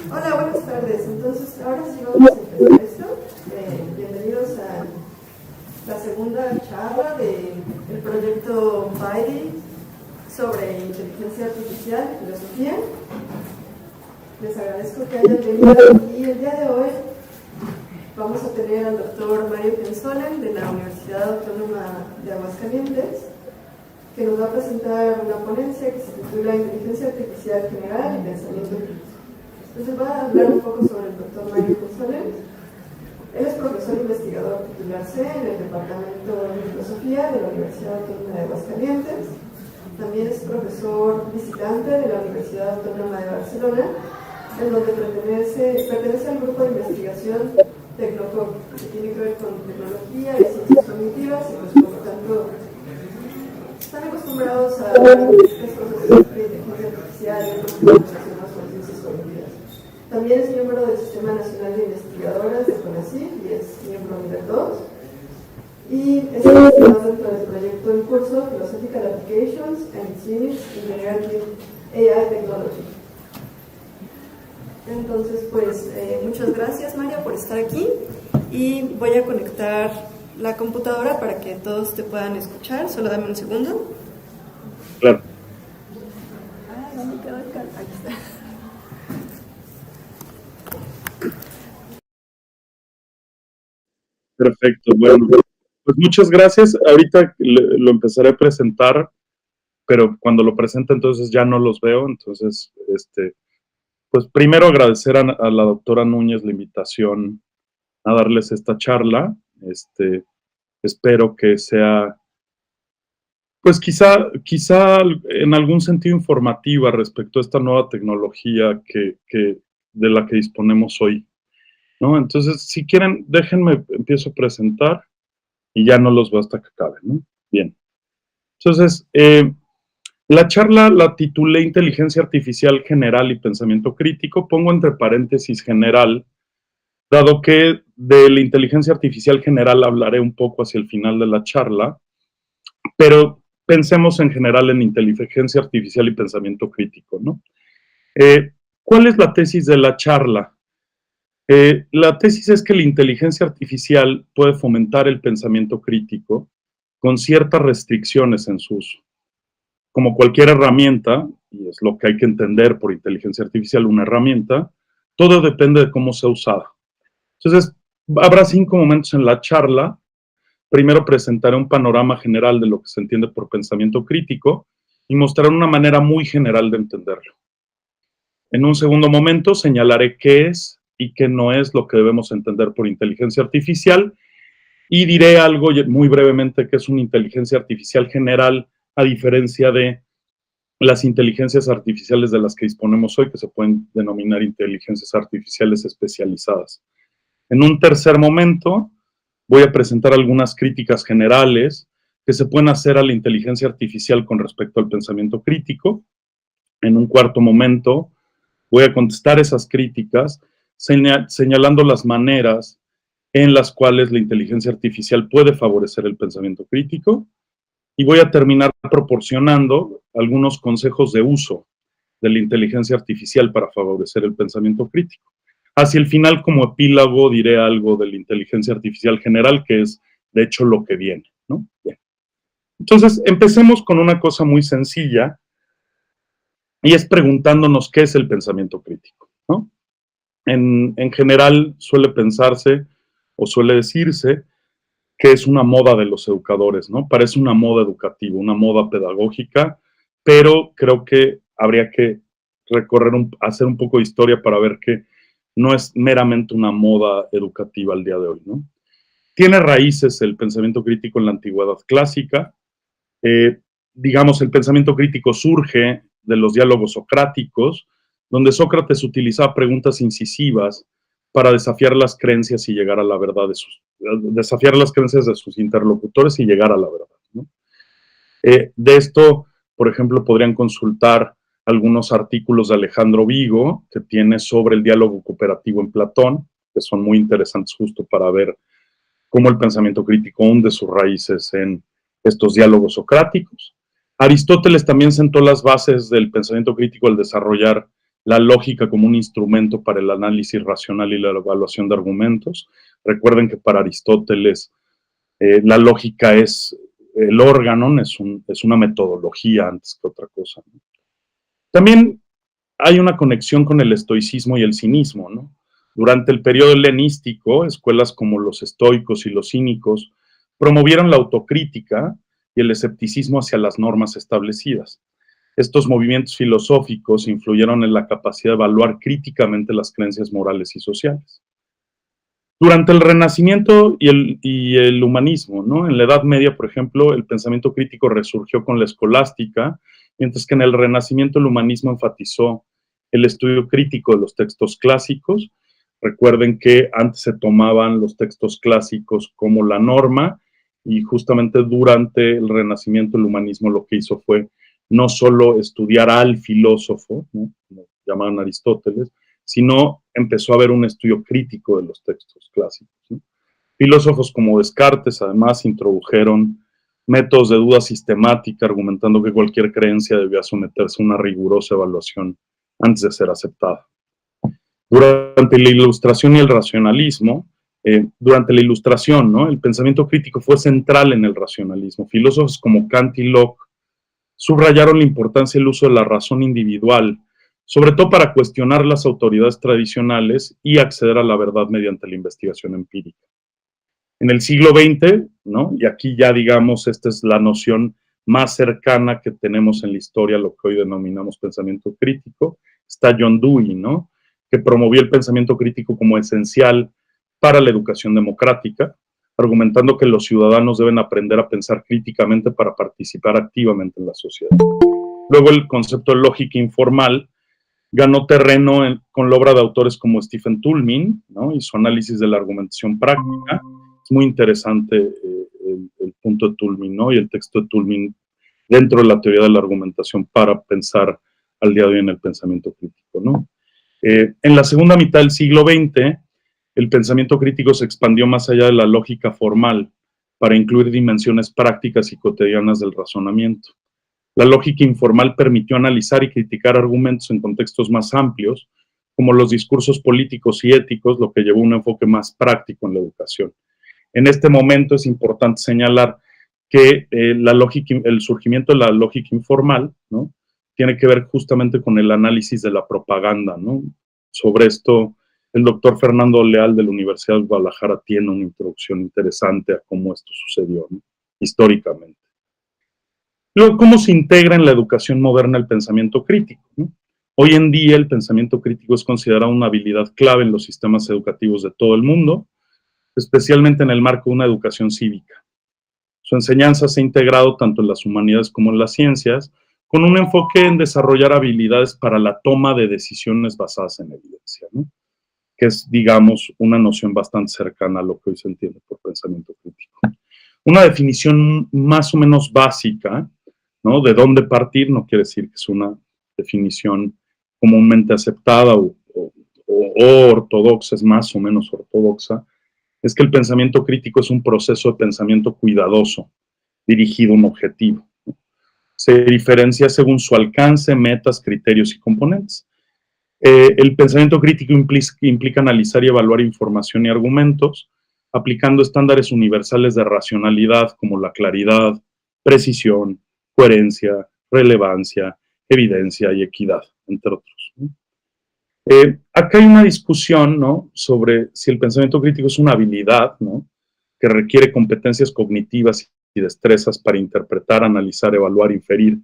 Hola, buenas tardes. Entonces, ahora sí vamos a empezar esto. Bienvenidos a la segunda charla del proyecto BIDI sobre inteligencia artificial y filosofía. Les agradezco que hayan venido y el día de hoy vamos a tener al doctor Mario Pensonen de la Universidad Autónoma de Aguascalientes, que nos va a presentar una ponencia que se titula Inteligencia Artificial General y Pensamiento Crítico. Entonces va a hablar un poco sobre el doctor Mario Pensonen. Él es profesor investigador titular C en el Departamento de Filosofía de la Universidad Autónoma de Aguascalientes. También es profesor visitante de la Universidad Autónoma de Barcelona, en donde pertenece al grupo de investigación Tecnocog, que tiene que ver con tecnología y ciencias cognitivas, y pues por lo tanto están acostumbrados a los procesos de inteligencia artificial y otros temas relacionados con ciencias cognitivas. También es miembro del Sistema Nacional de Investigadoras de CONACYT y es miembro nivel 2. Y es investigado dentro del proyecto en curso Philosophical Applications and its Units in Generative AI Technology. Entonces, pues, muchas gracias, María, por estar aquí. Y voy a conectar la computadora para que todos te puedan escuchar. Solo dame un segundo. Claro. ¿Dónde quedó el cable? Aquí está. Perfecto, bueno, pues muchas gracias. Ahorita lo empezaré a presentar, pero cuando lo presente entonces ya no los veo. Entonces, pues primero agradecer a la doctora Núñez la invitación a darles esta charla. Espero que sea, pues quizá en algún sentido informativa respecto a esta nueva tecnología de la que disponemos hoy, ¿no? Entonces, si quieren, déjenme, empiezo a presentar y ya no los veo hasta que acabe, ¿no? Bien. Entonces, la charla la titulé Inteligencia Artificial General y Pensamiento Crítico. Pongo entre paréntesis general, dado que de la inteligencia artificial general hablaré un poco hacia el final de la charla, pero pensemos en general en inteligencia artificial y pensamiento crítico, ¿no? ¿Cuál es la tesis de la charla? La tesis es que la inteligencia artificial puede fomentar el pensamiento crítico con ciertas restricciones en su uso. Como cualquier herramienta, y es lo que hay que entender por inteligencia artificial, una herramienta, todo depende de cómo sea usada. Entonces, habrá 5 momentos en la charla. Primero presentaré un panorama general de lo que se entiende por pensamiento crítico y mostraré una manera muy general de entenderlo. En un segundo momento señalaré qué es y qué no es lo que debemos entender por inteligencia artificial y diré algo muy brevemente que es una inteligencia artificial general a diferencia de las inteligencias artificiales de las que disponemos hoy, que se pueden denominar inteligencias artificiales especializadas. En un tercer momento voy a presentar algunas críticas generales que se pueden hacer a la inteligencia artificial con respecto al pensamiento crítico. En un cuarto momento voy a contestar esas críticas señalando las maneras en las cuales la inteligencia artificial puede favorecer el pensamiento crítico y voy a terminar proporcionando algunos consejos de uso de la inteligencia artificial para favorecer el pensamiento crítico. Hacia el final, como epílogo, diré algo de la inteligencia artificial general, que es, de hecho, lo que viene, ¿no? Bien. Entonces, empecemos con una cosa muy sencilla, y es preguntándonos qué es el pensamiento crítico, ¿no? En general suele pensarse o suele decirse que es una moda de los educadores, ¿no? Parece una moda educativa, una moda pedagógica, pero creo que habría que hacer un poco de historia para ver que no es meramente una moda educativa al día de hoy, ¿no? Tiene raíces el pensamiento crítico en la antigüedad clásica, Digamos, el pensamiento crítico surge de los diálogos socráticos, donde Sócrates utilizaba preguntas incisivas para desafiar las creencias y llegar a la verdad desafiar las creencias de sus interlocutores y llegar a la verdad, ¿no? De esto, por ejemplo, podrían consultar algunos artículos de Alejandro Vigo que tiene sobre el diálogo cooperativo en Platón, que son muy interesantes justo para ver cómo el pensamiento crítico hunde sus raíces en estos diálogos socráticos. Aristóteles también sentó las bases del pensamiento crítico al desarrollar la lógica como un instrumento para el análisis racional y la evaluación de argumentos. Recuerden que para Aristóteles la lógica es el órgano, es una metodología antes que otra cosa, ¿no? También hay una conexión con el estoicismo y el cinismo, ¿no? Durante el periodo helenístico, escuelas como los estoicos y los cínicos promovieron la autocrítica y el escepticismo hacia las normas establecidas. Estos movimientos filosóficos influyeron en la capacidad de evaluar críticamente las creencias morales y sociales. Durante el Renacimiento y el humanismo, ¿no? En la Edad Media, por ejemplo, el pensamiento crítico resurgió con la escolástica, mientras que en el Renacimiento el humanismo enfatizó el estudio crítico de los textos clásicos. Recuerden que antes se tomaban los textos clásicos como la norma, y justamente durante el Renacimiento el humanismo lo que hizo fue no solo estudiar al filósofo, ¿no?, como llamaban Aristóteles, sino empezó a haber un estudio crítico de los textos clásicos, ¿no? Filósofos como Descartes, además, introdujeron métodos de duda sistemática, argumentando que cualquier creencia debía someterse a una rigurosa evaluación antes de ser aceptada. Durante la Ilustración y el racionalismo, durante la Ilustración, ¿no?, el pensamiento crítico fue central en el racionalismo. Filósofos como Kant y Locke subrayaron la importancia del uso de la razón individual, sobre todo para cuestionar las autoridades tradicionales y acceder a la verdad mediante la investigación empírica. En el siglo XX, ¿no?, y aquí ya digamos, esta es la noción más cercana que tenemos en la historia, lo que hoy denominamos pensamiento crítico, está John Dewey, ¿no?, que promovió el pensamiento crítico como esencial para la educación democrática, argumentando que los ciudadanos deben aprender a pensar críticamente para participar activamente en la sociedad. Luego el concepto de lógica informal ganó terreno con la obra de autores como Stephen Toulmin, ¿no?, y su análisis de la argumentación práctica. Es muy interesante el punto de Toulmin, ¿no?, y el texto de Toulmin dentro de la teoría de la argumentación para pensar al día de hoy en el pensamiento crítico, ¿no? En la segunda mitad del siglo XX, el pensamiento crítico se expandió más allá de la lógica formal para incluir dimensiones prácticas y cotidianas del razonamiento. La lógica informal permitió analizar y criticar argumentos en contextos más amplios, como los discursos políticos y éticos, lo que llevó a un enfoque más práctico en la educación. En este momento es importante señalar que el surgimiento de la lógica informal, ¿no?, tiene que ver justamente con el análisis de la propaganda, ¿no? Sobre esto, el doctor Fernando Leal de la Universidad de Guadalajara tiene una introducción interesante a cómo esto sucedió, ¿no?, históricamente. Luego, ¿cómo se integra en la educación moderna el pensamiento crítico, ¿no? Hoy en día el pensamiento crítico es considerado una habilidad clave en los sistemas educativos de todo el mundo, especialmente en el marco de una educación cívica. Su enseñanza se ha integrado tanto en las humanidades como en las ciencias, con un enfoque en desarrollar habilidades para la toma de decisiones basadas en evidencia, ¿no?, que es, digamos, una noción bastante cercana a lo que hoy se entiende por pensamiento crítico. Una definición más o menos básica, ¿no?, de dónde partir, no quiere decir que es una definición comúnmente aceptada o ortodoxa, es más o menos ortodoxa, es que el pensamiento crítico es un proceso de pensamiento cuidadoso, dirigido a un objetivo. Se diferencia según su alcance, metas, criterios y componentes. El pensamiento crítico implica analizar y evaluar información y argumentos, aplicando estándares universales de racionalidad como la claridad, precisión, coherencia, relevancia, evidencia y equidad, entre otros. Acá hay una discusión, ¿no?, sobre si el pensamiento crítico es una habilidad, ¿no?, que requiere competencias cognitivas y destrezas para interpretar, analizar, evaluar, inferir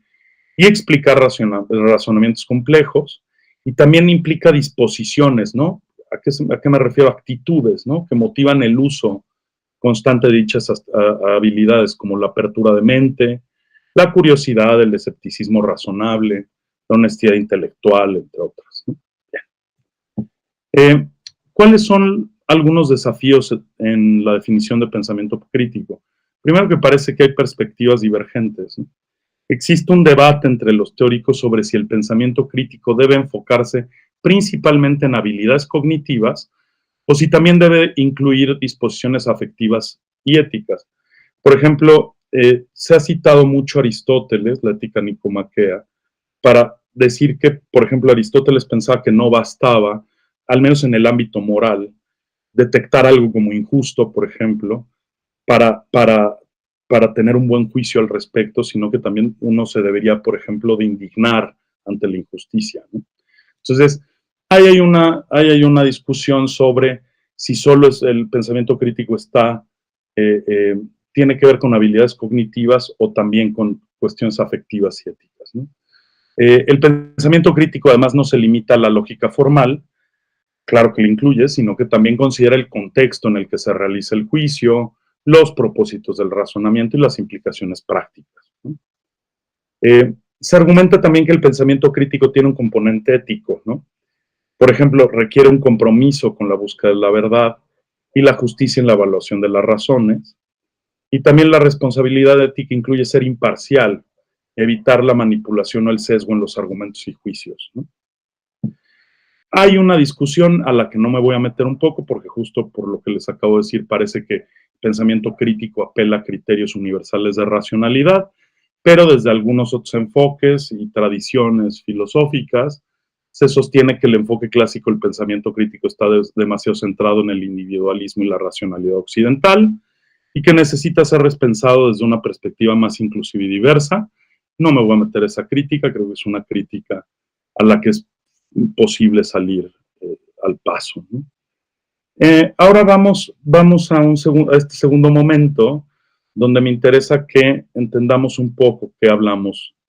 y explicar razonamientos complejos, y también implica disposiciones, ¿no? ¿A qué me refiero? Actitudes, ¿no?, que motivan el uso constante de dichas habilidades, como la apertura de mente, la curiosidad, el escepticismo razonable, la honestidad intelectual, entre otras, ¿no? ¿Cuáles son algunos desafíos en la definición de pensamiento crítico? Primero, que parece que hay perspectivas divergentes, ¿no? Existe un debate entre los teóricos sobre si el pensamiento crítico debe enfocarse principalmente en habilidades cognitivas o si también debe incluir disposiciones afectivas y éticas. Por ejemplo, se ha citado mucho a Aristóteles, la ética nicomaquea, para decir que, por ejemplo, Aristóteles pensaba que no bastaba, al menos en el ámbito moral, detectar algo como injusto, por ejemplo, para tener un buen juicio al respecto, sino que también uno se debería, por ejemplo, de indignar ante la injusticia, ¿no? Entonces, ahí hay una discusión sobre si solo el pensamiento crítico tiene que ver con habilidades cognitivas o también con cuestiones afectivas y éticas, ¿no? El pensamiento crítico además no se limita a la lógica formal, claro que lo incluye, sino que también considera el contexto en el que se realiza el juicio, los propósitos del razonamiento y las implicaciones prácticas, ¿no? Se argumenta también que el pensamiento crítico tiene un componente ético, ¿no? Por ejemplo, requiere un compromiso con la búsqueda de la verdad y la justicia en la evaluación de las razones. Y también la responsabilidad ética incluye ser imparcial, evitar la manipulación o el sesgo en los argumentos y juicios, ¿no? Hay una discusión a la que no me voy a meter un poco, porque justo por lo que les acabo de decir, parece que el pensamiento crítico apela a criterios universales de racionalidad, pero desde algunos otros enfoques y tradiciones filosóficas, se sostiene que el enfoque clásico del pensamiento crítico está demasiado centrado en el individualismo y la racionalidad occidental, y que necesita ser repensado desde una perspectiva más inclusiva y diversa. No me voy a meter esa crítica, creo que es una crítica a la que es imposible salir al paso, ¿no? Ahora vamos a este segundo momento, donde me interesa que entendamos un poco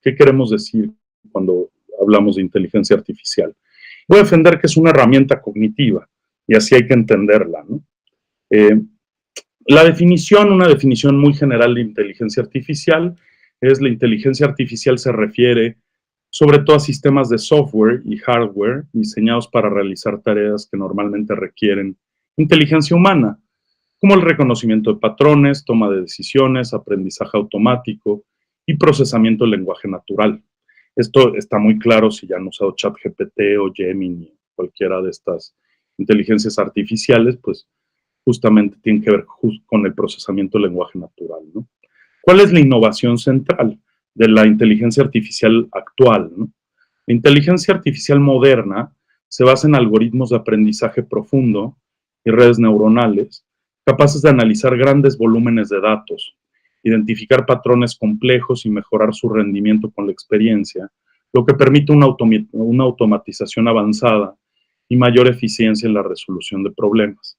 qué queremos decir cuando hablamos de inteligencia artificial. Voy a defender que es una herramienta cognitiva, y así hay que entenderla, ¿no? Una definición muy general de inteligencia artificial es: la inteligencia artificial se refiere sobre todo a sistemas de software y hardware diseñados para realizar tareas que normalmente requieren inteligencia humana, como el reconocimiento de patrones, toma de decisiones, aprendizaje automático y procesamiento del lenguaje natural. Esto está muy claro si ya han usado ChatGPT o Gemini, cualquiera de estas inteligencias artificiales, pues justamente tienen que ver con el procesamiento del lenguaje natural, ¿no? ¿Cuál es la innovación central de la inteligencia artificial actual, ¿no? La inteligencia artificial moderna se basa en algoritmos de aprendizaje profundo y redes neuronales capaces de analizar grandes volúmenes de datos, identificar patrones complejos y mejorar su rendimiento con la experiencia, lo que permite una automatización avanzada y mayor eficiencia en la resolución de problemas.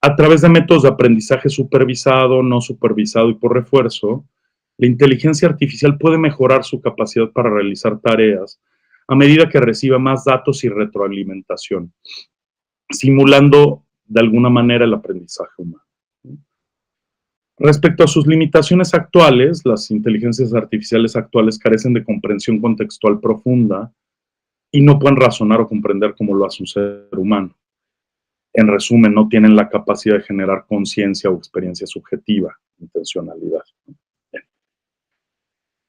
A través de métodos de aprendizaje supervisado, no supervisado y por refuerzo, la inteligencia artificial puede mejorar su capacidad para realizar tareas a medida que reciba más datos y retroalimentación, simulando de alguna manera el aprendizaje humano. Respecto a sus limitaciones actuales, las inteligencias artificiales actuales carecen de comprensión contextual profunda y no pueden razonar o comprender como lo hace un ser humano. En resumen, no tienen la capacidad de generar conciencia o experiencia subjetiva, intencionalidad. Bien.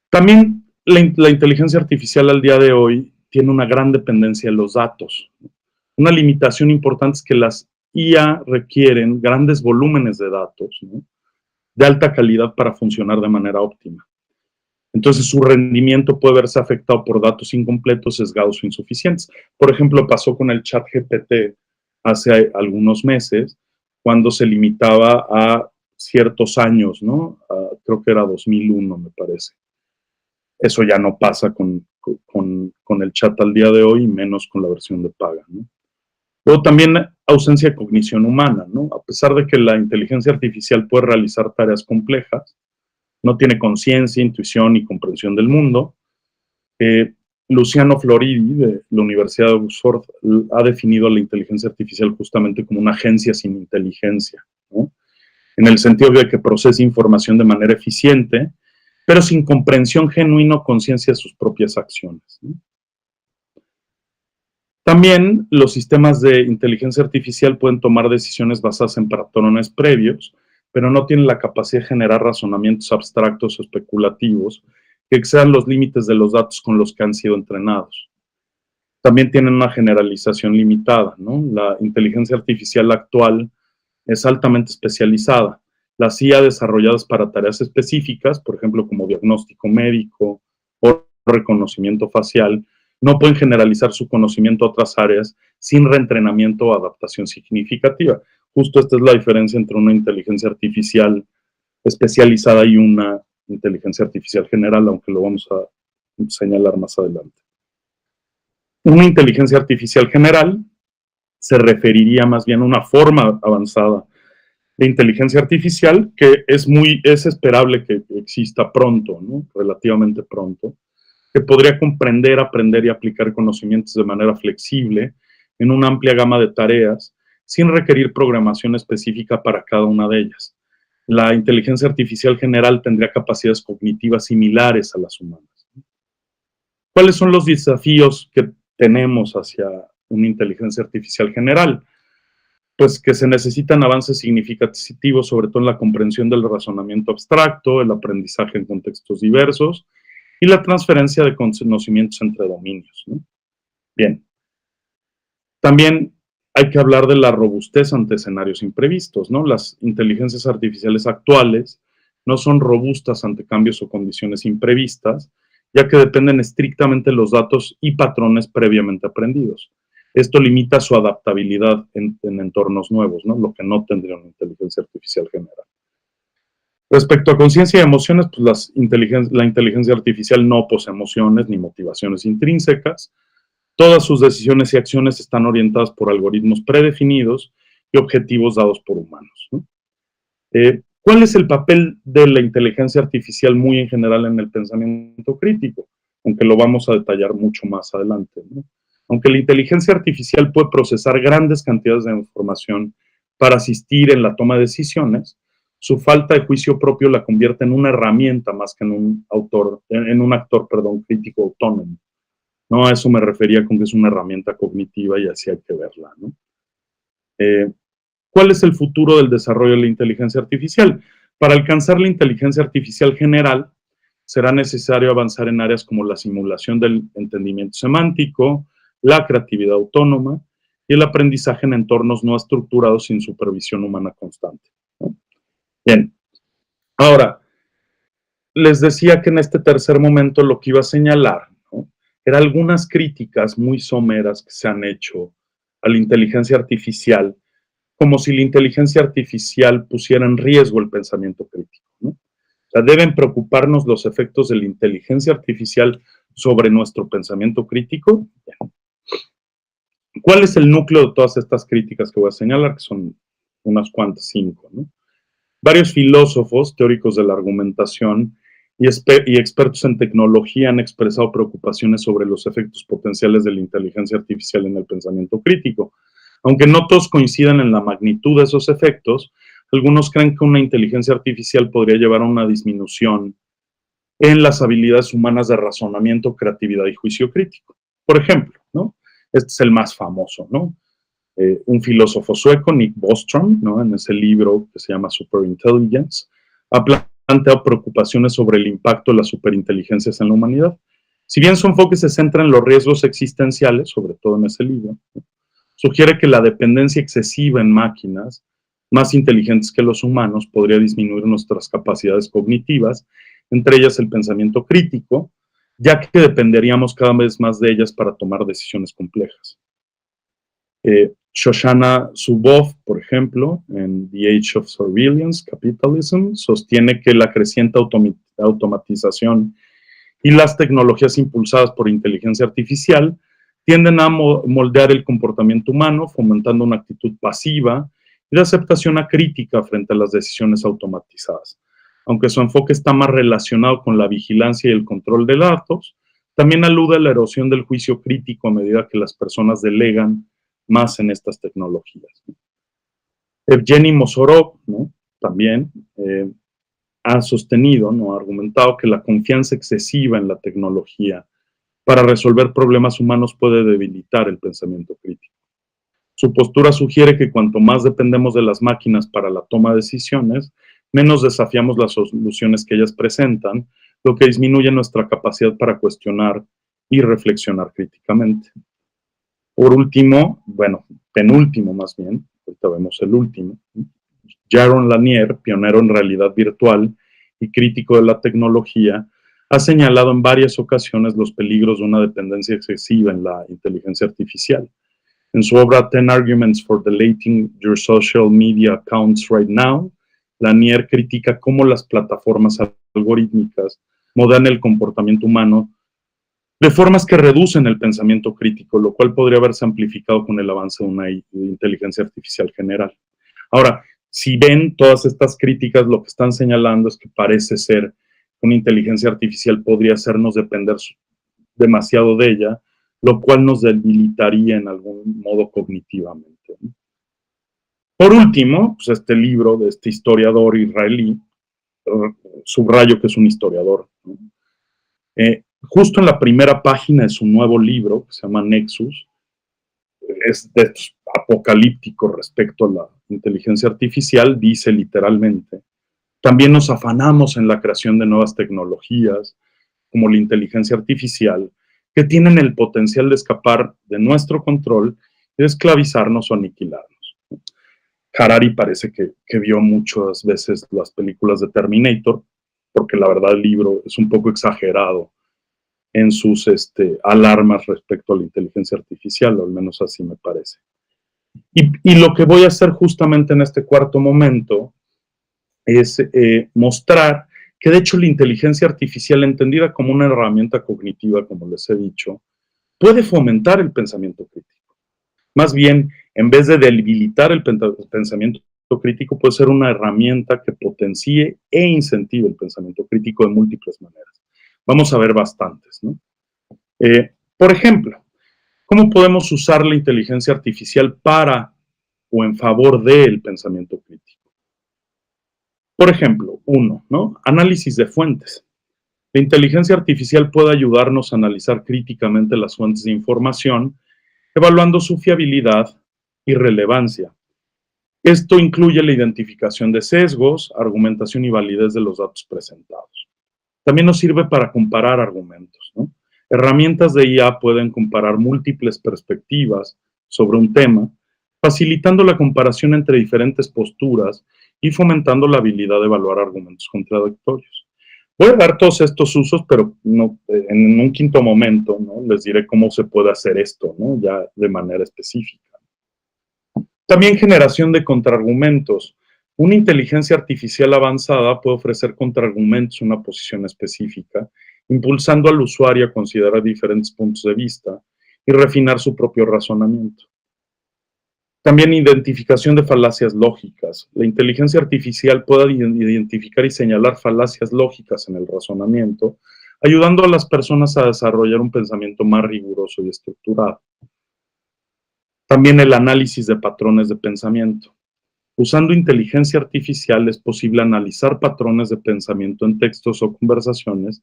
También la inteligencia artificial al día de hoy tiene una gran dependencia de los datos. Una limitación importante es que las IA requieren grandes volúmenes de datos, ¿no?, de alta calidad para funcionar de manera óptima. Entonces, su rendimiento puede verse afectado por datos incompletos, sesgados o insuficientes. Por ejemplo, pasó con el ChatGPT hace algunos meses, cuando se limitaba a ciertos años, ¿no? Creo que era 2001, me parece. Eso ya no pasa con el chat al día de hoy, y menos con la versión de paga, ¿no? Luego también ausencia de cognición humana, ¿no? A pesar de que la inteligencia artificial puede realizar tareas complejas, no tiene conciencia, intuición y comprensión del mundo. Luciano Floridi, de la Universidad de Oxford, ha definido a la inteligencia artificial justamente como una agencia sin inteligencia, ¿no?, en el sentido de que procesa información de manera eficiente, pero sin comprensión genuina o conciencia de sus propias acciones, ¿no? También los sistemas de inteligencia artificial pueden tomar decisiones basadas en patrones previos, pero no tienen la capacidad de generar razonamientos abstractos o especulativos que excedan los límites de los datos con los que han sido entrenados. También tienen una generalización limitada, ¿no? La inteligencia artificial actual es altamente especializada. Las IA desarrolladas para tareas específicas, por ejemplo, como diagnóstico médico o reconocimiento facial, no pueden generalizar su conocimiento a otras áreas sin reentrenamiento o adaptación significativa. Justo esta es la diferencia entre una inteligencia artificial especializada y una inteligencia artificial general, aunque lo vamos a señalar más adelante. Una inteligencia artificial general se referiría más bien a una forma avanzada de inteligencia artificial que es esperable que exista pronto, ¿no? Relativamente pronto, que podría comprender, aprender y aplicar conocimientos de manera flexible en una amplia gama de tareas, sin requerir programación específica para cada una de ellas. La inteligencia artificial general tendría capacidades cognitivas similares a las humanas. ¿Cuáles son los desafíos que tenemos hacia una inteligencia artificial general? Pues que se necesitan avances significativos, sobre todo en la comprensión del razonamiento abstracto, el aprendizaje en contextos diversos y la transferencia de conocimientos entre dominios, ¿no? Bien. También hay que hablar de la robustez ante escenarios imprevistos, ¿no? Las inteligencias artificiales actuales no son robustas ante cambios o condiciones imprevistas, ya que dependen estrictamente de los datos y patrones previamente aprendidos. Esto limita su adaptabilidad en entornos nuevos, ¿no? Lo que no tendría una inteligencia artificial general. Respecto a conciencia y emociones, pues la inteligencia artificial no posee emociones ni motivaciones intrínsecas. Todas sus decisiones y acciones están orientadas por algoritmos predefinidos y objetivos dados por humanos, ¿no? ¿Cuál es el papel de la inteligencia artificial muy en general en el pensamiento crítico? Aunque lo vamos a detallar mucho más adelante, ¿no? Aunque la inteligencia artificial puede procesar grandes cantidades de información para asistir en la toma de decisiones, su falta de juicio propio la convierte en una herramienta más que en un actor crítico autónomo. No, a eso me refería con que es una herramienta cognitiva y así hay que verla, ¿no? ¿Cuál es el futuro del desarrollo de la inteligencia artificial? Para alcanzar la inteligencia artificial general, será necesario avanzar en áreas como la simulación del entendimiento semántico, la creatividad autónoma y el aprendizaje en entornos no estructurados sin supervisión humana constante, ¿no? Bien, ahora, les decía que en este tercer momento lo que iba a señalar, ¿no?, eran algunas críticas muy someras que se han hecho a la inteligencia artificial, como si la inteligencia artificial pusiera en riesgo el pensamiento crítico, ¿no? O sea, deben preocuparnos los efectos de la inteligencia artificial sobre nuestro pensamiento crítico. ¿Cuál es el núcleo de todas estas críticas que voy a señalar? Que son unas cuantas, 5, ¿no? Varios filósofos, teóricos de la argumentación y expertos en tecnología han expresado preocupaciones sobre los efectos potenciales de la inteligencia artificial en el pensamiento crítico. Aunque no todos coincidan en la magnitud de esos efectos, algunos creen que una inteligencia artificial podría llevar a una disminución en las habilidades humanas de razonamiento, creatividad y juicio crítico. Por ejemplo, ¿no?, este es el más famoso, ¿no? Un filósofo sueco, Nick Bostrom, ¿no?, en ese libro que se llama Superintelligence, ha planteado preocupaciones sobre el impacto de las superinteligencias en la humanidad. Si bien su enfoque se centra en los riesgos existenciales, sobre todo en ese libro, ¿no?, sugiere que la dependencia excesiva en máquinas más inteligentes que los humanos podría disminuir nuestras capacidades cognitivas, entre ellas el pensamiento crítico, ya que dependeríamos cada vez más de ellas para tomar decisiones complejas. Shoshana Zuboff, por ejemplo, en The Age of Surveillance Capitalism, sostiene que la creciente automatización y las tecnologías impulsadas por inteligencia artificial tienden a moldear el comportamiento humano, fomentando una actitud pasiva y de aceptación acrítica frente a las decisiones automatizadas. Aunque su enfoque está más relacionado con la vigilancia y el control de datos, también alude a la erosión del juicio crítico a medida que las personas delegan más en estas tecnologías, ¿no? Evgeny Mosorov, ¿no?, también ha sostenido, ¿no? Ha argumentado que la confianza excesiva en la tecnología para resolver problemas humanos puede debilitar el pensamiento crítico. Su postura sugiere que cuanto más dependemos de las máquinas para la toma de decisiones, menos desafiamos las soluciones que ellas presentan, lo que disminuye nuestra capacidad para cuestionar y reflexionar críticamente. Por último, bueno, penúltimo más bien, ahorita vemos el último, Jaron Lanier, pionero en realidad virtual y crítico de la tecnología, ha señalado en varias ocasiones los peligros de una dependencia excesiva en la inteligencia artificial. En su obra 10 Arguments for Deleting Your Social Media Accounts Right Now, Lanier critica cómo las plataformas algorítmicas modelan el comportamiento humano de formas que reducen el pensamiento crítico, lo cual podría haberse amplificado con el avance de una inteligencia artificial general. Ahora, si ven todas estas críticas, lo que están señalando es que parece ser que una inteligencia artificial podría hacernos depender demasiado de ella, lo cual nos debilitaría en algún modo cognitivamente. Por último, pues este libro de este historiador israelí, subrayo que es un historiador, ¿no? Justo en la primera página de su nuevo libro, que se llama Nexus, es apocalíptico respecto a la inteligencia artificial, dice literalmente: también nos afanamos en la creación de nuevas tecnologías, como la inteligencia artificial, que tienen el potencial de escapar de nuestro control y de esclavizarnos o aniquilarnos. Harari parece que vio muchas veces las películas de Terminator, porque la verdad el libro es un poco exagerado en sus alarmas respecto a la inteligencia artificial, o al menos así me parece. Y lo que voy a hacer justamente en este cuarto momento es mostrar que de hecho la inteligencia artificial, entendida como una herramienta cognitiva, como les he dicho, puede fomentar el pensamiento crítico. Más bien, en vez de debilitar el pensamiento crítico, puede ser una herramienta que potencie e incentive el pensamiento crítico de múltiples maneras. Vamos a ver bastantes, ¿no? Por ejemplo, ¿cómo podemos usar la inteligencia artificial para o en favor del pensamiento crítico? Por ejemplo, uno, ¿no? Análisis de fuentes. La inteligencia artificial puede ayudarnos a analizar críticamente las fuentes de información, evaluando su fiabilidad y relevancia. Esto incluye la identificación de sesgos, argumentación y validez de los datos presentados. También nos sirve para comparar argumentos, ¿no? Herramientas de IA pueden comparar múltiples perspectivas sobre un tema, facilitando la comparación entre diferentes posturas y fomentando la habilidad de evaluar argumentos contradictorios. Voy a dar todos estos usos, pero no, en un quinto momento, ¿no? Les diré cómo se puede hacer esto, ¿no? Ya de manera específica. También generación de contraargumentos. Una inteligencia artificial avanzada puede ofrecer contraargumentos en una posición específica, impulsando al usuario a considerar diferentes puntos de vista y refinar su propio razonamiento. También identificación de falacias lógicas. La inteligencia artificial puede identificar y señalar falacias lógicas en el razonamiento, ayudando a las personas a desarrollar un pensamiento más riguroso y estructurado. También el análisis de patrones de pensamiento. Usando inteligencia artificial es posible analizar patrones de pensamiento en textos o conversaciones,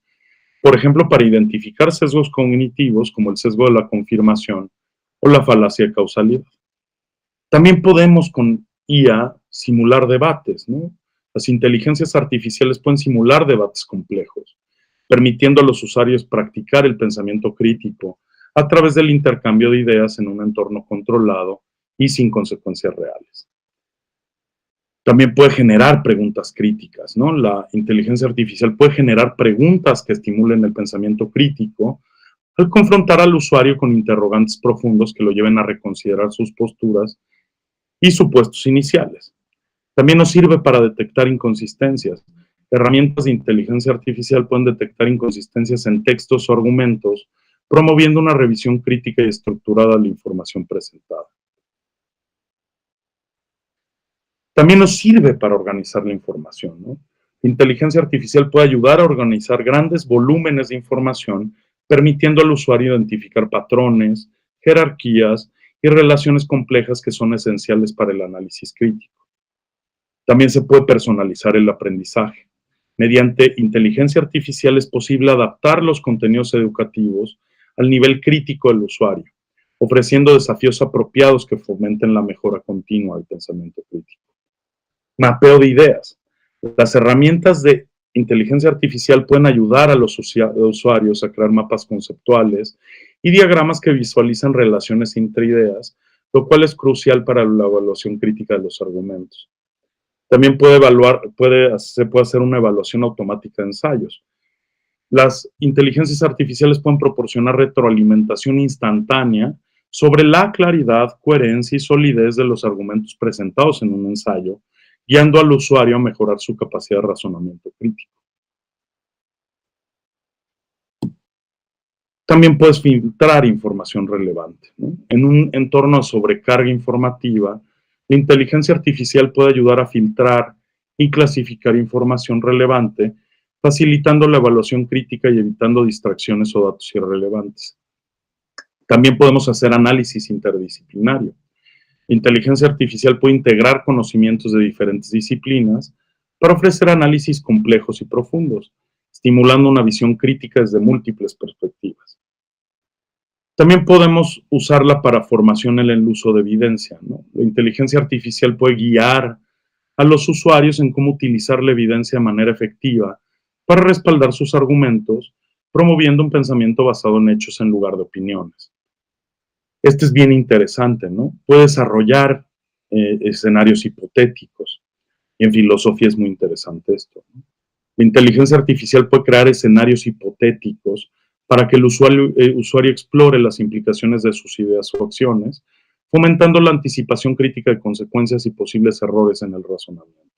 por ejemplo, para identificar sesgos cognitivos como el sesgo de la confirmación o la falacia de causalidad. También podemos con IA simular debates, ¿no? Las inteligencias artificiales pueden simular debates complejos, permitiendo a los usuarios practicar el pensamiento crítico a través del intercambio de ideas en un entorno controlado y sin consecuencias reales. También puede generar preguntas críticas, ¿no? La inteligencia artificial puede generar preguntas que estimulen el pensamiento crítico al confrontar al usuario con interrogantes profundos que lo lleven a reconsiderar sus posturas y supuestos iniciales. También nos sirve para detectar inconsistencias. Herramientas de inteligencia artificial pueden detectar inconsistencias en textos o argumentos, promoviendo una revisión crítica y estructurada de la información presentada. También nos sirve para organizar la información, ¿no? La inteligencia artificial puede ayudar a organizar grandes volúmenes de información, permitiendo al usuario identificar patrones, jerarquías y relaciones complejas que son esenciales para el análisis crítico. También se puede personalizar el aprendizaje. Mediante inteligencia artificial es posible adaptar los contenidos educativos al nivel crítico del usuario, ofreciendo desafíos apropiados que fomenten la mejora continua del pensamiento crítico. Mapeo de ideas. Las herramientas de inteligencia artificial pueden ayudar a los usuarios a crear mapas conceptuales y diagramas que visualizan relaciones entre ideas, lo cual es crucial para la evaluación crítica de los argumentos. También se puede hacer una evaluación automática de ensayos. Las inteligencias artificiales pueden proporcionar retroalimentación instantánea sobre la claridad, coherencia y solidez de los argumentos presentados en un ensayo, guiando al usuario a mejorar su capacidad de razonamiento crítico. También puedes filtrar información relevante, ¿no? En un entorno de sobrecarga informativa, la inteligencia artificial puede ayudar a filtrar y clasificar información relevante, facilitando la evaluación crítica y evitando distracciones o datos irrelevantes. También podemos hacer análisis interdisciplinario. La inteligencia artificial puede integrar conocimientos de diferentes disciplinas para ofrecer análisis complejos y profundos, estimulando una visión crítica desde múltiples perspectivas. También podemos usarla para formación en el uso de evidencia, ¿no? La inteligencia artificial puede guiar a los usuarios en cómo utilizar la evidencia de manera efectiva para respaldar sus argumentos, promoviendo un pensamiento basado en hechos en lugar de opiniones. Este es bien interesante, ¿no? Puede desarrollar escenarios hipotéticos. Y en filosofía es muy interesante esto, ¿no? La inteligencia artificial puede crear escenarios hipotéticos para que el usuario explore las implicaciones de sus ideas o acciones, fomentando la anticipación crítica de consecuencias y posibles errores en el razonamiento.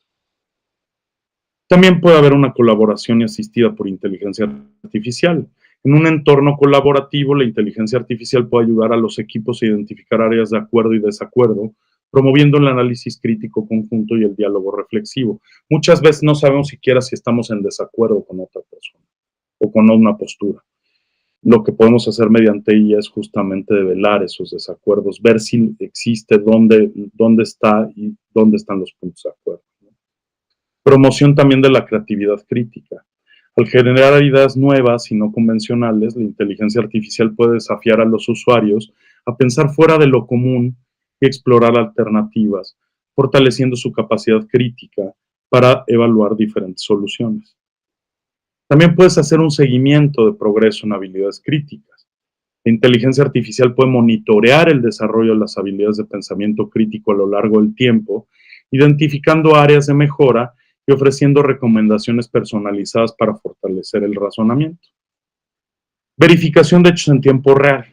También puede haber una colaboración asistida por inteligencia artificial. En un entorno colaborativo, la inteligencia artificial puede ayudar a los equipos a identificar áreas de acuerdo y desacuerdo, promoviendo el análisis crítico conjunto y el diálogo reflexivo. Muchas veces no sabemos siquiera si estamos en desacuerdo con otra persona o con una postura. Lo que podemos hacer mediante ella es justamente develar esos desacuerdos, ver si existe, dónde está y dónde están los puntos de acuerdo, ¿no? Promoción también de la creatividad crítica. Al generar ideas nuevas y no convencionales, la inteligencia artificial puede desafiar a los usuarios a pensar fuera de lo común y explorar alternativas, fortaleciendo su capacidad crítica para evaluar diferentes soluciones. También puedes hacer un seguimiento de progreso en habilidades críticas. La inteligencia artificial puede monitorear el desarrollo de las habilidades de pensamiento crítico a lo largo del tiempo, identificando áreas de mejora y ofreciendo recomendaciones personalizadas para fortalecer el razonamiento. Verificación de hechos en tiempo real.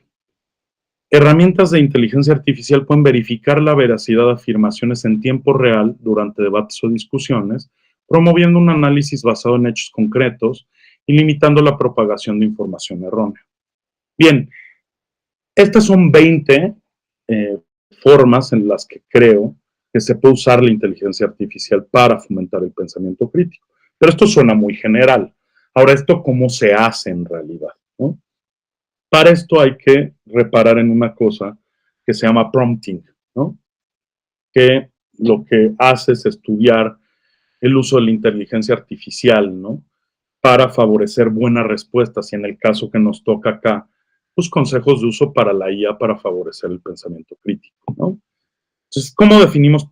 Herramientas de inteligencia artificial pueden verificar la veracidad de afirmaciones en tiempo real durante debates o discusiones, promoviendo un análisis basado en hechos concretos y limitando la propagación de información errónea. Bien, estas son 20 formas en las que creo que se puede usar la inteligencia artificial para fomentar el pensamiento crítico. Pero esto suena muy general. Ahora, ¿esto cómo se hace en realidad, ¿no? Para esto hay que reparar en una cosa que se llama prompting, ¿no? Que lo que hace es estudiar el uso de la inteligencia artificial, ¿no? Para favorecer buenas respuestas y en el caso que nos toca acá, pues consejos de uso para la IA para favorecer el pensamiento crítico, ¿no? Entonces, ¿cómo definimos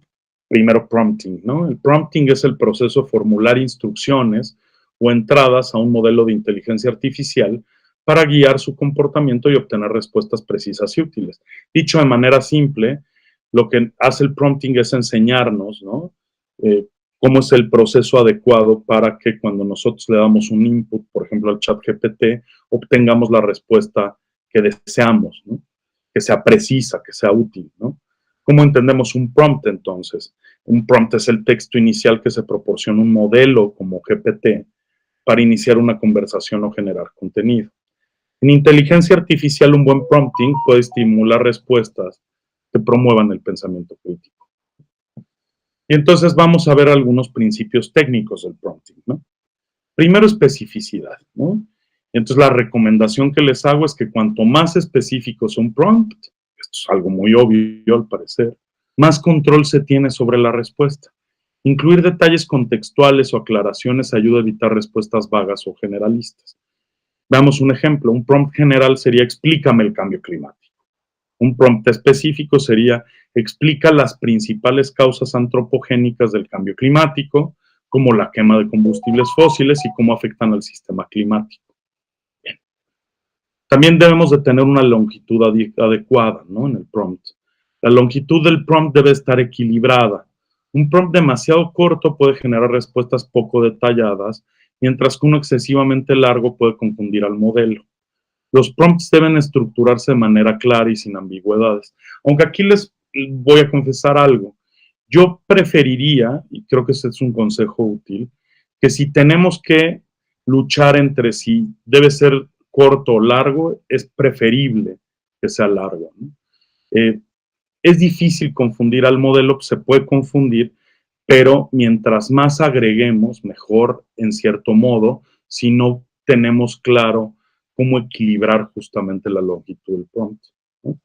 primero prompting, ¿no? El prompting es el proceso de formular instrucciones o entradas a un modelo de inteligencia artificial para guiar su comportamiento y obtener respuestas precisas y útiles. Dicho de manera simple, lo que hace el prompting es enseñarnos, ¿no? Cómo es el proceso adecuado para que cuando nosotros le damos un input, por ejemplo, al ChatGPT, obtengamos la respuesta que deseamos, ¿no? Que sea precisa, que sea útil, ¿no? ¿Cómo entendemos un prompt entonces? Un prompt es el texto inicial que se proporciona un modelo como GPT para iniciar una conversación o generar contenido. En inteligencia artificial, un buen prompting puede estimular respuestas que promuevan el pensamiento crítico. Y entonces vamos a ver algunos principios técnicos del prompting, ¿no? Primero, especificidad, ¿no? Y entonces la recomendación que les hago es que cuanto más específico sea un prompt, esto es algo muy obvio al parecer, más control se tiene sobre la respuesta. Incluir detalles contextuales o aclaraciones ayuda a evitar respuestas vagas o generalistas. Veamos un ejemplo. Un prompt general sería explícame el cambio climático. Un prompt específico sería explica las principales causas antropogénicas del cambio climático, como la quema de combustibles fósiles y cómo afectan al sistema climático. Bien. También debemos de tener una longitud adecuada, ¿no?, en el prompt. La longitud del prompt debe estar equilibrada. Un prompt demasiado corto puede generar respuestas poco detalladas, mientras que uno excesivamente largo puede confundir al modelo. Los prompts deben estructurarse de manera clara y sin ambigüedades. Aunque aquí les voy a confesar algo. Yo preferiría, y creo que ese es un consejo útil, que si tenemos que luchar entre si debe ser corto o largo, es preferible que sea largo, ¿no? Es difícil confundir al modelo, se puede confundir, pero mientras más agreguemos, mejor en cierto modo, si no tenemos claro cómo equilibrar justamente la longitud del prompt, ¿no?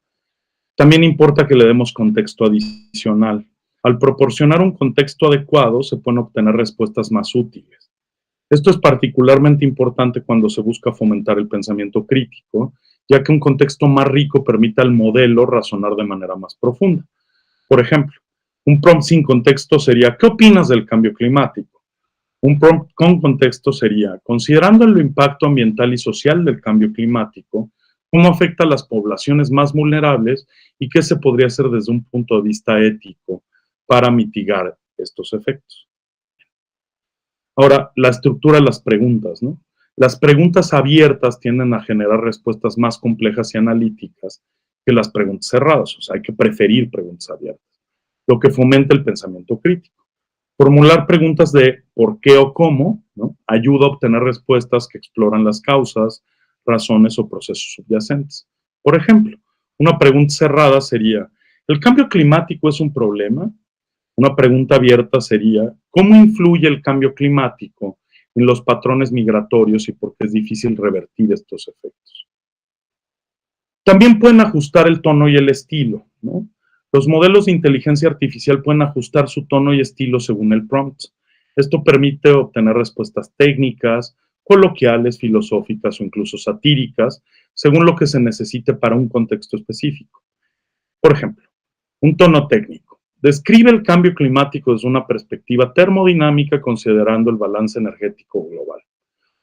También importa que le demos contexto adicional. Al proporcionar un contexto adecuado, se pueden obtener respuestas más útiles. Esto es particularmente importante cuando se busca fomentar el pensamiento crítico, ya que un contexto más rico permite al modelo razonar de manera más profunda. Por ejemplo, un prompt sin contexto sería ¿qué opinas del cambio climático? Un prompt con contexto sería considerando el impacto ambiental y social del cambio climático, cómo afecta a las poblaciones más vulnerables y qué se podría hacer desde un punto de vista ético para mitigar estos efectos. Ahora, la estructura de las preguntas, ¿no? Las preguntas abiertas tienden a generar respuestas más complejas y analíticas que las preguntas cerradas, o sea, hay que preferir preguntas abiertas, lo que fomenta el pensamiento crítico. Formular preguntas de por qué o cómo, ¿no?, ayuda a obtener respuestas que exploran las causas, razones o procesos subyacentes. Por ejemplo, una pregunta cerrada sería, ¿el cambio climático es un problema? Una pregunta abierta sería, ¿cómo influye el cambio climático en los patrones migratorios y por qué es difícil revertir estos efectos? También pueden ajustar el tono y el estilo, ¿no? Los modelos de inteligencia artificial pueden ajustar su tono y estilo según el prompt. Esto permite obtener respuestas técnicas, coloquiales, filosóficas o incluso satíricas, según lo que se necesite para un contexto específico. Por ejemplo, un tono técnico. Describe el cambio climático desde una perspectiva termodinámica considerando el balance energético global.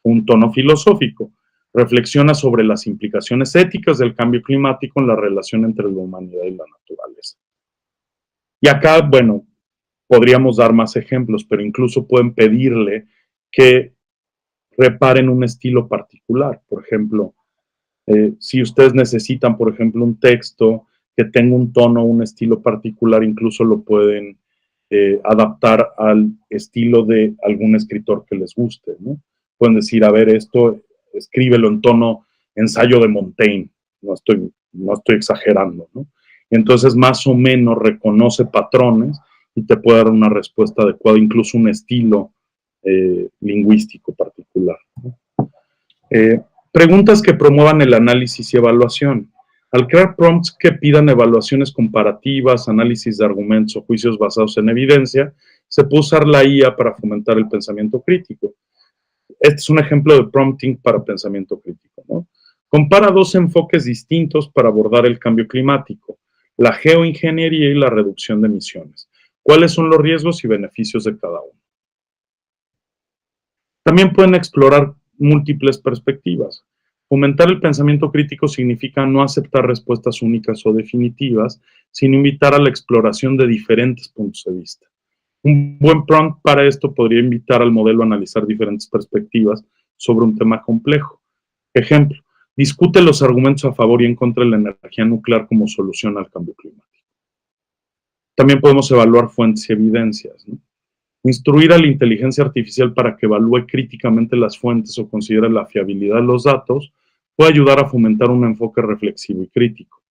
Un tono filosófico. Reflexiona sobre las implicaciones éticas del cambio climático en la relación entre la humanidad y la naturaleza. Y acá, bueno, podríamos dar más ejemplos, pero incluso pueden pedirle que reparen un estilo particular. Por ejemplo, si ustedes necesitan, por ejemplo, un texto que tenga un tono, un estilo particular, incluso lo pueden adaptar al estilo de algún escritor que les guste, ¿no? Pueden decir, a ver, esto, escríbelo en tono ensayo de Montaigne, no estoy exagerando, ¿no? Entonces, más o menos reconoce patrones y te puede dar una respuesta adecuada, incluso un estilo lingüístico particular, ¿no? Preguntas que promuevan el análisis y evaluación. Al crear prompts que pidan evaluaciones comparativas, análisis de argumentos o juicios basados en evidencia, se puede usar la IA para fomentar el pensamiento crítico. Este es un ejemplo de prompting para pensamiento crítico, ¿no? Compara dos enfoques distintos para abordar el cambio climático, la geoingeniería y la reducción de emisiones. ¿Cuáles son los riesgos y beneficios de cada uno? También pueden explorar múltiples perspectivas. Fomentar el pensamiento crítico significa no aceptar respuestas únicas o definitivas, sino invitar a la exploración de diferentes puntos de vista. Un buen prompt para esto podría invitar al modelo a analizar diferentes perspectivas sobre un tema complejo. Ejemplo, discute los argumentos a favor y en contra de la energía nuclear como solución al cambio climático. También podemos evaluar fuentes y evidencias, ¿no? Instruir a la inteligencia artificial para que evalúe críticamente las fuentes o considere la fiabilidad de los datos puede ayudar a fomentar un enfoque reflexivo y crítico.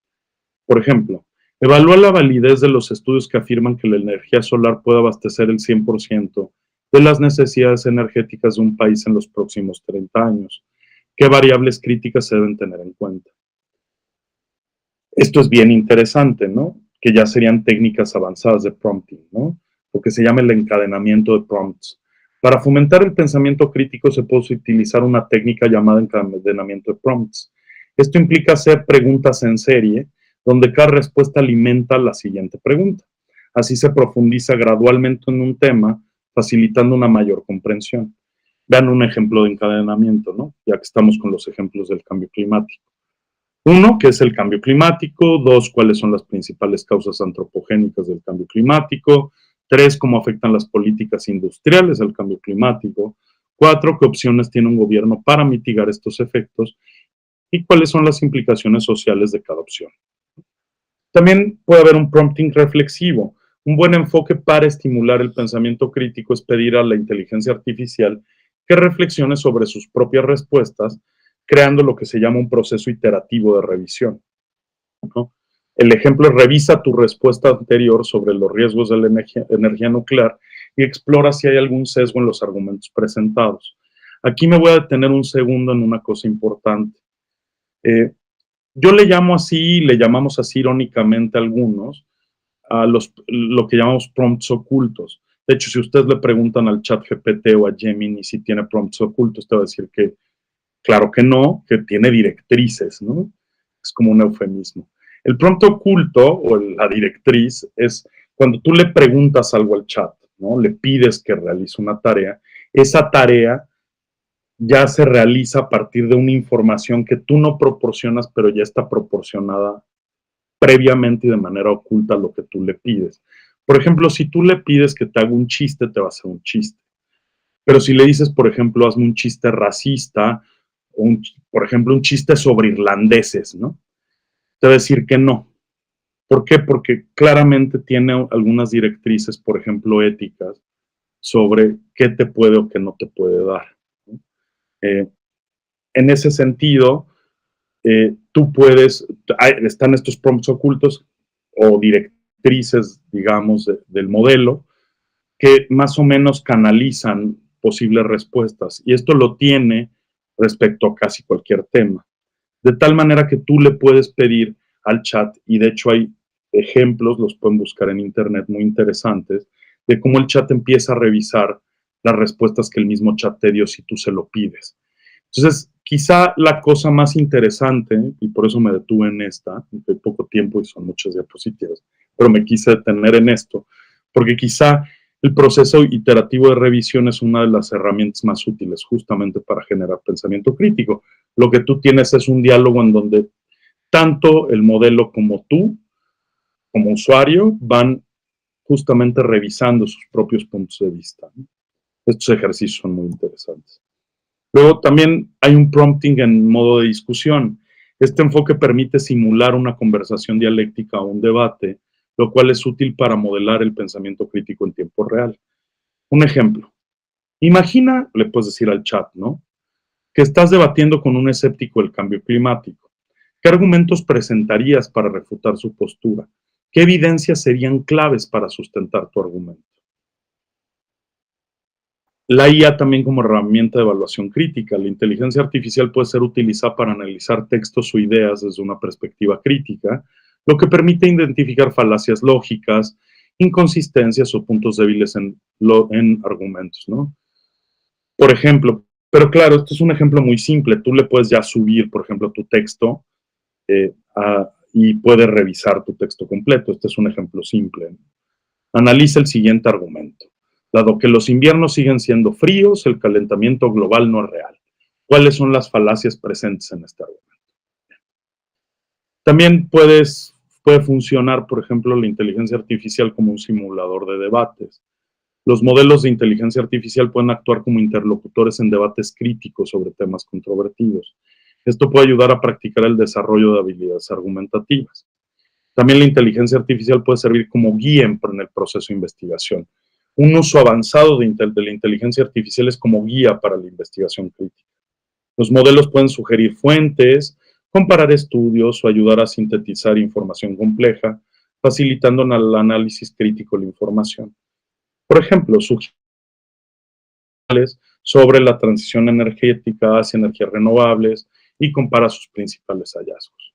Por ejemplo, evalúa la validez de los estudios que afirman que la energía solar puede abastecer el 100% de las necesidades energéticas de un país en los próximos 30 años. ¿Qué variables críticas se deben tener en cuenta? Esto es bien interesante, ¿no? Que ya serían técnicas avanzadas de prompting, ¿no? lo que se llama el encadenamiento de prompts. Para fomentar el pensamiento crítico se puede utilizar una técnica llamada encadenamiento de prompts. Esto implica hacer preguntas en serie, donde cada respuesta alimenta la siguiente pregunta. Así se profundiza gradualmente en un tema, facilitando una mayor comprensión. Vean un ejemplo de encadenamiento, ¿no? Ya que estamos con los ejemplos del cambio climático. 1, ¿qué es el cambio climático? 2, ¿cuáles son las principales causas antropogénicas del cambio climático? 3, ¿cómo afectan las políticas industriales al cambio climático? 4, ¿qué opciones tiene un gobierno para mitigar estos efectos? ¿Y cuáles son las implicaciones sociales de cada opción? También puede haber un prompting reflexivo. Un buen enfoque para estimular el pensamiento crítico es pedir a la inteligencia artificial que reflexione sobre sus propias respuestas, creando lo que se llama un proceso iterativo de revisión, ¿no? El ejemplo es: revisa tu respuesta anterior sobre los riesgos de la energía nuclear y explora si hay algún sesgo en los argumentos presentados. Aquí me voy a detener un segundo en una cosa importante. Yo le llamo así, le llamamos así irónicamente a algunos, a lo que llamamos prompts ocultos. De hecho, si ustedes le preguntan al ChatGPT o a Gemini si tiene prompts ocultos, te va a decir que claro que no, que tiene directrices, ¿no? Es como un eufemismo. El prompt oculto o la directriz es cuando tú le preguntas algo al chat, ¿no? Le pides que realice una tarea, esa tarea ya se realiza a partir de una información que tú no proporcionas, pero ya está proporcionada previamente y de manera oculta a lo que tú le pides. Por ejemplo, si tú le pides que te haga un chiste, te va a hacer un chiste. Pero si le dices, por ejemplo, hazme un chiste racista, por ejemplo, un chiste sobre irlandeses, ¿no? Te va a decir que no. ¿Por qué? Porque claramente tiene algunas directrices, por ejemplo, éticas, sobre qué te puede o qué no te puede dar, ¿no? En ese sentido, tú puedes, están estos prompts ocultos o directrices, digamos, del modelo, que más o menos canalizan posibles respuestas. Y esto lo tiene respecto a casi cualquier tema. De tal manera que tú le puedes pedir al chat, y de hecho hay ejemplos, los pueden buscar en internet, muy interesantes, de cómo el chat empieza a revisar las respuestas que el mismo chat te dio si tú se lo pides. Entonces, quizá la cosa más interesante, y por eso me detuve en esta, aunque hay poco tiempo y son muchas diapositivas, pero me quise detener en esto, porque quizá el proceso iterativo de revisión es una de las herramientas más útiles justamente para generar pensamiento crítico. Lo que tú tienes es un diálogo en donde tanto el modelo como tú, como usuario, van justamente revisando sus propios puntos de vista, ¿no? Estos ejercicios son muy interesantes. Luego también hay un prompting en modo de discusión. Este enfoque permite simular una conversación dialéctica o un debate, lo cual es útil para modelar el pensamiento crítico en tiempo real. Un ejemplo. Imagina, le puedes decir al chat, ¿no?, que estás debatiendo con un escéptico del cambio climático. ¿Qué argumentos presentarías para refutar su postura? ¿Qué evidencias serían claves para sustentar tu argumento? La IA también como herramienta de evaluación crítica. La inteligencia artificial puede ser utilizada para analizar textos o ideas desde una perspectiva crítica, lo que permite identificar falacias lógicas, inconsistencias o puntos débiles en argumentos, ¿no? Por ejemplo, pero claro, esto es un ejemplo muy simple. Tú le puedes ya subir, por ejemplo, tu texto y puedes revisar tu texto completo. Este es un ejemplo simple, ¿no? Analiza el siguiente argumento. Dado que los inviernos siguen siendo fríos, el calentamiento global no es real. ¿Cuáles son las falacias presentes en este argumento? También puede funcionar, por ejemplo, la inteligencia artificial como un simulador de debates. Los modelos de inteligencia artificial pueden actuar como interlocutores en debates críticos sobre temas controvertidos. Esto puede ayudar a practicar el desarrollo de habilidades argumentativas. También la inteligencia artificial puede servir como guía en el proceso de investigación. Un uso avanzado de la inteligencia artificial es como guía para la investigación crítica. Los modelos pueden sugerir fuentes, comparar estudios o ayudar a sintetizar información compleja, facilitando el análisis crítico de la información. Por ejemplo, sugiere sobre la transición energética hacia energías renovables y compara sus principales hallazgos.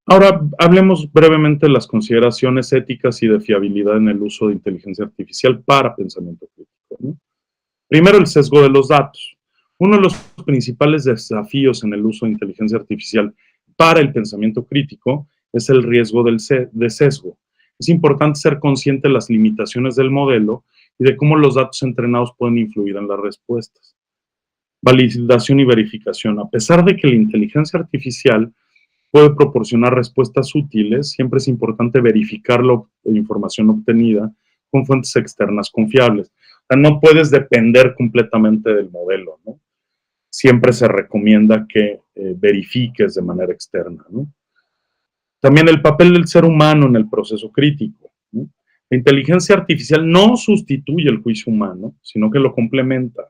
Ahora hablemos brevemente de las consideraciones éticas y de fiabilidad en el uso de inteligencia artificial para pensamiento crítico, ¿no? Primero, el sesgo de los datos. Uno de los principales desafíos en el uso de inteligencia artificial para el pensamiento crítico es el riesgo de sesgo. Es importante ser consciente de las limitaciones del modelo y de cómo los datos entrenados pueden influir en las respuestas. Validación y verificación. A pesar de que la inteligencia artificial puede proporcionar respuestas útiles, siempre es importante verificar la información obtenida con fuentes externas confiables. O sea, no puedes depender completamente del modelo, ¿no? Siempre se recomienda que verifiques de manera externa, ¿no? También el papel del ser humano en el proceso crítico, ¿no? La inteligencia artificial no sustituye el juicio humano, sino que lo complementa.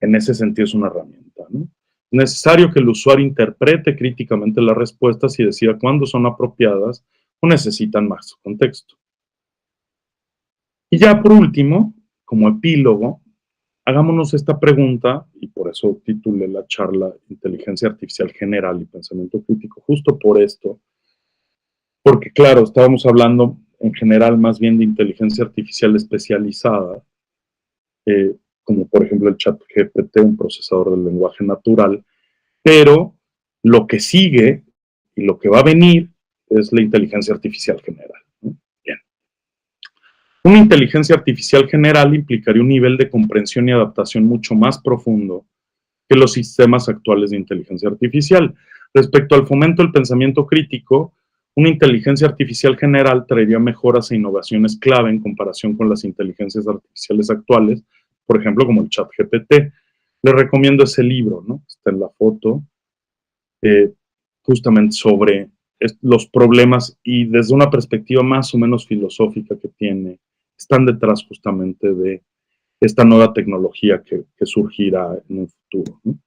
En ese sentido es una herramienta, ¿no? Es necesario que el usuario interprete críticamente las respuestas y decida cuándo son apropiadas o necesitan más contexto. Y ya por último, como epílogo, hagámonos esta pregunta, y por eso titulé la charla Inteligencia Artificial General y Pensamiento Crítico, justo por esto, porque claro, estábamos hablando en general más bien de inteligencia artificial especializada, como por ejemplo el ChatGPT, un procesador del lenguaje natural, pero lo que sigue y lo que va a venir es la inteligencia artificial general, ¿no? Bien. Una inteligencia artificial general implicaría un nivel de comprensión y adaptación mucho más profundo que los sistemas actuales de inteligencia artificial. Respecto al fomento del pensamiento crítico, una inteligencia artificial general traería mejoras e innovaciones clave en comparación con las inteligencias artificiales actuales, por ejemplo, como el ChatGPT. Les recomiendo ese libro, ¿no? Está en la foto, justamente sobre los problemas y desde una perspectiva más o menos filosófica que tiene, están detrás justamente de esta nueva tecnología que surgirá en un futuro, ¿no?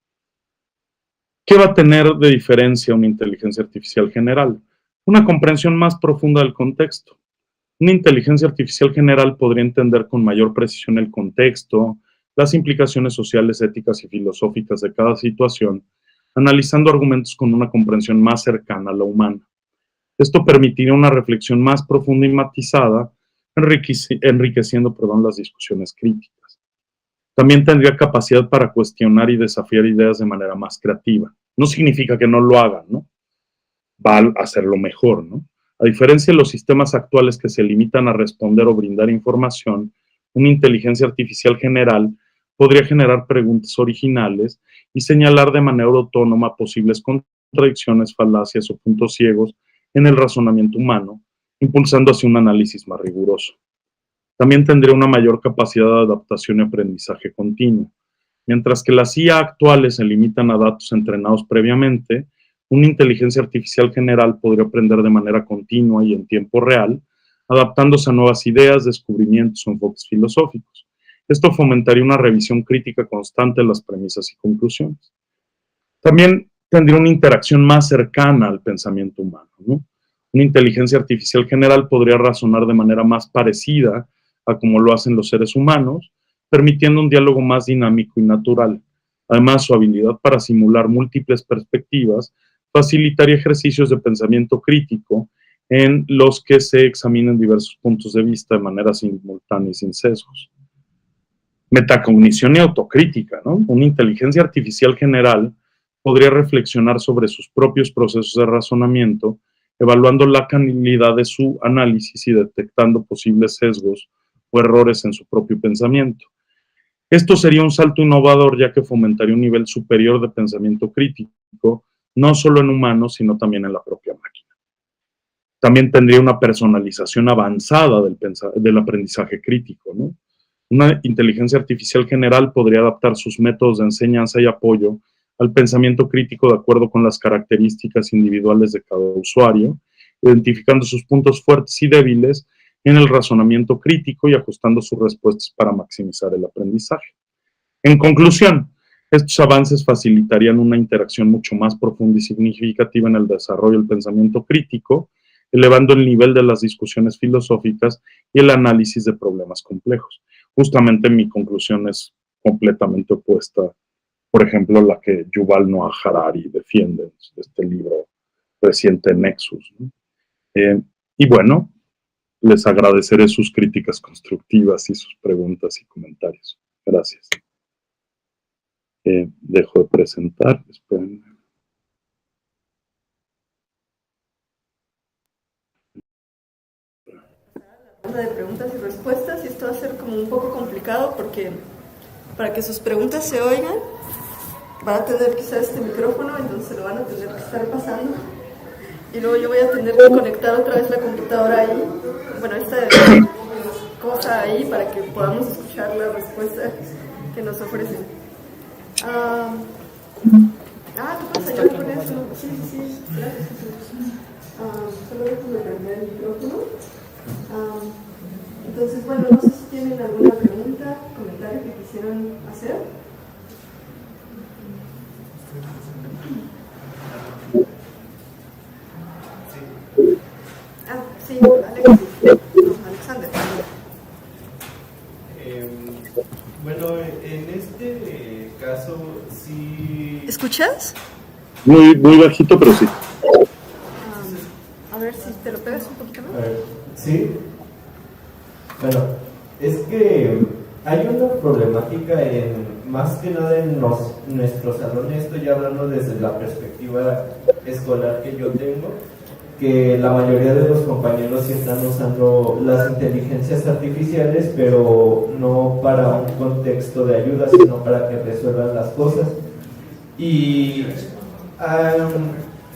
¿Qué va a tener de diferencia una inteligencia artificial general? Una comprensión más profunda del contexto. Una inteligencia artificial general podría entender con mayor precisión el contexto, las implicaciones sociales, éticas y filosóficas de cada situación, analizando argumentos con una comprensión más cercana a la humana. Esto permitiría una reflexión más profunda y matizada, enriqueciendo las discusiones críticas. También tendría capacidad para cuestionar y desafiar ideas de manera más creativa. No significa que no lo haga, ¿no? Va a hacerlo mejor, ¿no? A diferencia de los sistemas actuales que se limitan a responder o brindar información, una inteligencia artificial general podría generar preguntas originales y señalar de manera autónoma posibles contradicciones, falacias o puntos ciegos en el razonamiento humano, impulsando así un análisis más riguroso. También tendría una mayor capacidad de adaptación y aprendizaje continuo. Mientras que las IA actuales se limitan a datos entrenados previamente, una inteligencia artificial general podría aprender de manera continua y en tiempo real, adaptándose a nuevas ideas, descubrimientos o enfoques filosóficos. Esto fomentaría una revisión crítica constante de las premisas y conclusiones. También tendría una interacción más cercana al pensamiento humano, ¿no? Una inteligencia artificial general podría razonar de manera más parecida a como lo hacen los seres humanos, permitiendo un diálogo más dinámico y natural. Además, su habilidad para simular múltiples perspectivas facilitaría ejercicios de pensamiento crítico en los que se examinen diversos puntos de vista de manera simultánea y sin sesgos. Metacognición y autocrítica, ¿no? Una inteligencia artificial general podría reflexionar sobre sus propios procesos de razonamiento, evaluando la calidad de su análisis y detectando posibles sesgos o errores en su propio pensamiento. Esto sería un salto innovador, ya que fomentaría un nivel superior de pensamiento crítico, no solo en humanos, sino también en la propia máquina. También tendría una personalización avanzada del aprendizaje crítico, ¿no? Una inteligencia artificial general podría adaptar sus métodos de enseñanza y apoyo al pensamiento crítico de acuerdo con las características individuales de cada usuario, identificando sus puntos fuertes y débiles en el razonamiento crítico y ajustando sus respuestas para maximizar el aprendizaje. En conclusión, estos avances facilitarían una interacción mucho más profunda y significativa en el desarrollo del pensamiento crítico, elevando el nivel de las discusiones filosóficas y el análisis de problemas complejos. Justamente mi conclusión es completamente opuesta, por ejemplo, la que Yuval Noah Harari defiende en este libro reciente Nexus, ¿no? Y bueno, les agradeceré sus críticas constructivas y sus preguntas y comentarios. Gracias. Dejo de presentar. Esperen. De preguntas y respuestas, y esto va a ser como un poco complicado porque para que sus preguntas se oigan van a tener que usar este micrófono, entonces se lo van a tener que estar pasando y luego yo voy a tener que conectar otra vez la computadora ahí, bueno, esta cosa ahí para que podamos escuchar la respuesta que nos ofrecen. ¿Qué pasa? Yo con eso. Sí, gracias. Solo déjame prender el micrófono. Entonces, bueno, no sé si tienen alguna pregunta, comentario que quisieran hacer. Sí, Alexander. Bueno, en este caso, sí... ¿Escuchas? Muy bajito, pero sí. A ver si te lo pegas un poquito más. ¿Sí? Bueno, es que hay una problemática más que nada en nuestro salón, estoy hablando desde la perspectiva escolar que yo tengo, que la mayoría de los compañeros sí están usando las inteligencias artificiales, pero no para un contexto de ayuda, sino para que resuelvan las cosas. Y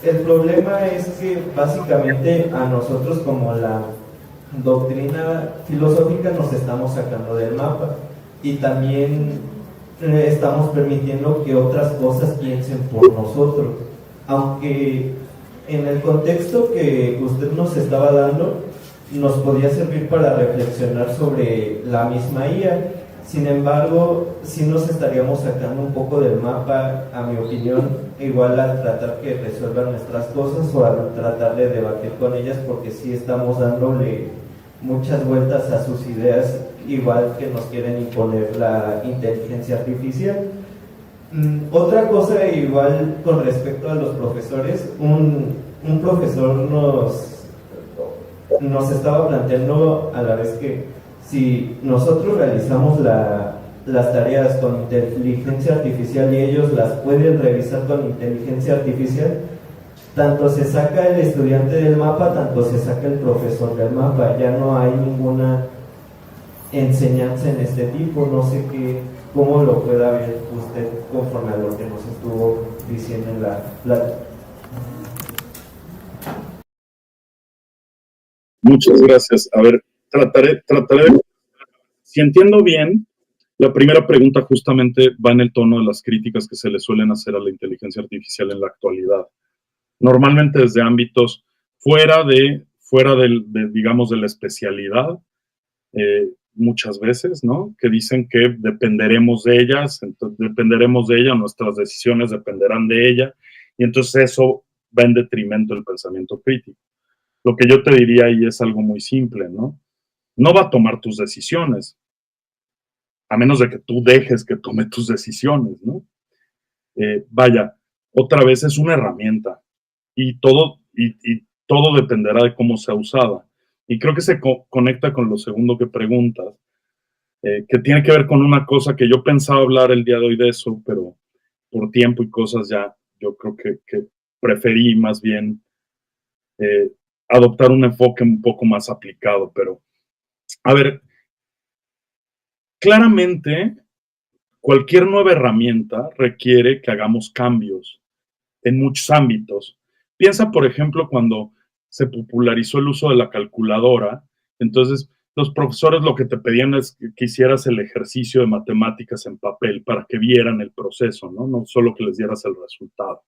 el problema es que básicamente a nosotros como la doctrina filosófica nos estamos sacando del mapa y también estamos permitiendo que otras cosas piensen por nosotros, aunque en el contexto que usted nos estaba dando nos podía servir para reflexionar sobre la misma IA. Sin embargo, sí nos estaríamos sacando un poco del mapa, a mi opinión, igual al tratar que resuelvan nuestras cosas o al tratar de debatir con ellas, porque sí estamos dándole muchas vueltas a sus ideas, igual que nos quieren imponer la inteligencia artificial. Otra cosa, igual con respecto a los profesores, un profesor nos estaba planteando a la vez que si nosotros realizamos las tareas con inteligencia artificial y ellos las pueden revisar con inteligencia artificial, tanto se saca el estudiante del mapa, tanto se saca el profesor del mapa, ya no hay ninguna enseñanza en este tipo. No sé cómo lo pueda ver usted conforme a lo que nos estuvo diciendo en la plática. Muchas gracias. A ver, trataré de... Si entiendo bien, la primera pregunta justamente va en el tono de las críticas que se le suelen hacer a la inteligencia artificial en la actualidad. Normalmente desde ámbitos fuera digamos, de la especialidad, muchas veces, ¿no? Que dicen que dependeremos de ellas, nuestras decisiones dependerán de ella, y entonces eso va en detrimento del pensamiento crítico. Lo que yo te diría ahí es algo muy simple, ¿no? No va a tomar tus decisiones, a menos de que tú dejes que tome tus decisiones, ¿no? Vaya, otra vez es una herramienta y todo dependerá de cómo sea usada. Y creo que se conecta con lo segundo que preguntas, que tiene que ver con una cosa que yo pensaba hablar el día de hoy de eso, pero por tiempo y cosas ya yo creo que preferí más bien adoptar un enfoque un poco más aplicado. Pero, a ver, claramente cualquier nueva herramienta requiere que hagamos cambios en muchos ámbitos. Piensa, por ejemplo, cuando se popularizó el uso de la calculadora, entonces los profesores lo que te pedían es que hicieras el ejercicio de matemáticas en papel para que vieran el proceso, ¿no? No solo que les dieras el resultado,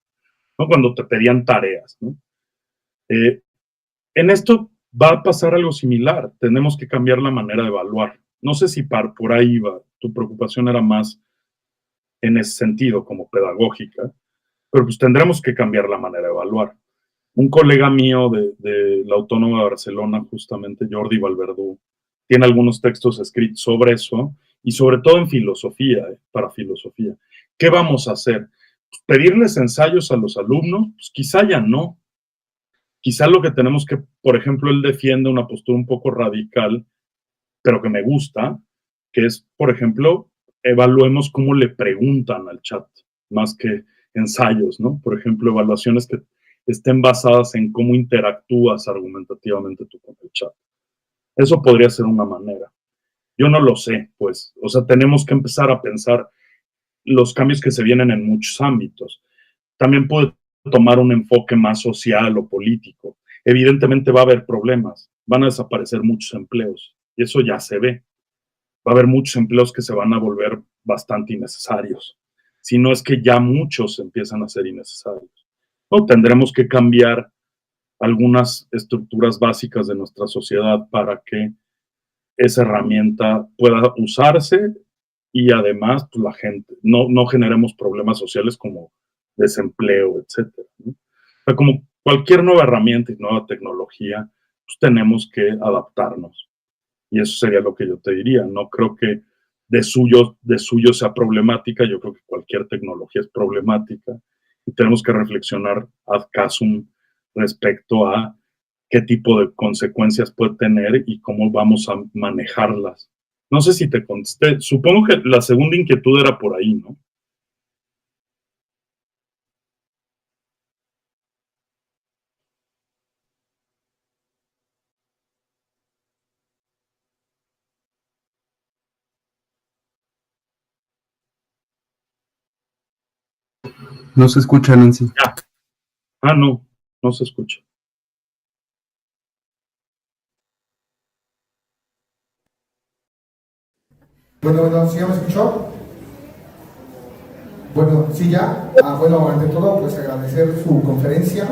¿no? Cuando te pedían tareas, ¿no? En esto va a pasar algo similar. Tenemos que cambiar la manera de evaluar. No sé si por ahí va. Tu preocupación era más en ese sentido, como pedagógica, pero pues tendremos que cambiar la manera de evaluar. Un colega mío de la Autónoma de Barcelona, justamente Jordi Valverdú, tiene algunos textos escritos sobre eso y sobre todo en filosofía, para filosofía. ¿Qué vamos a hacer? Pues pedirles ensayos a los alumnos, pues quizá ya no, Quizá lo que tenemos que, por ejemplo, él defiende una postura un poco radical, pero que me gusta, que es, por ejemplo, evaluemos cómo le preguntan al chat, más que ensayos, ¿no? Por ejemplo, evaluaciones que estén basadas en cómo interactúas argumentativamente tú con el chat. Eso podría ser una manera. Yo no lo sé, pues. O sea, tenemos que empezar a pensar los cambios que se vienen en muchos ámbitos. También puede tomar un enfoque más social o político. Evidentemente va a haber problemas, van a desaparecer muchos empleos, y eso ya se ve. Va a haber muchos empleos que se van a volver bastante innecesarios, si no es que ya muchos empiezan a ser innecesarios. O tendremos que cambiar algunas estructuras básicas de nuestra sociedad para que esa herramienta pueda usarse y además pues, la gente, no generemos problemas sociales como desempleo, etcétera, ¿no? O sea, como cualquier nueva herramienta y nueva tecnología, pues tenemos que adaptarnos. Y eso sería lo que yo te diría. No creo que de suyo sea problemática, yo creo que cualquier tecnología es problemática y tenemos que reflexionar ad casum respecto a qué tipo de consecuencias puede tener y cómo vamos a manejarlas. No sé si te contesté. Supongo que la segunda inquietud era por ahí, ¿no? No se escucha, Nancy. Ya. Ah, no se escucha. Bueno, ¿sí ya me escuchó? Bueno, sí ya. Bueno, ante todo, pues agradecer su conferencia.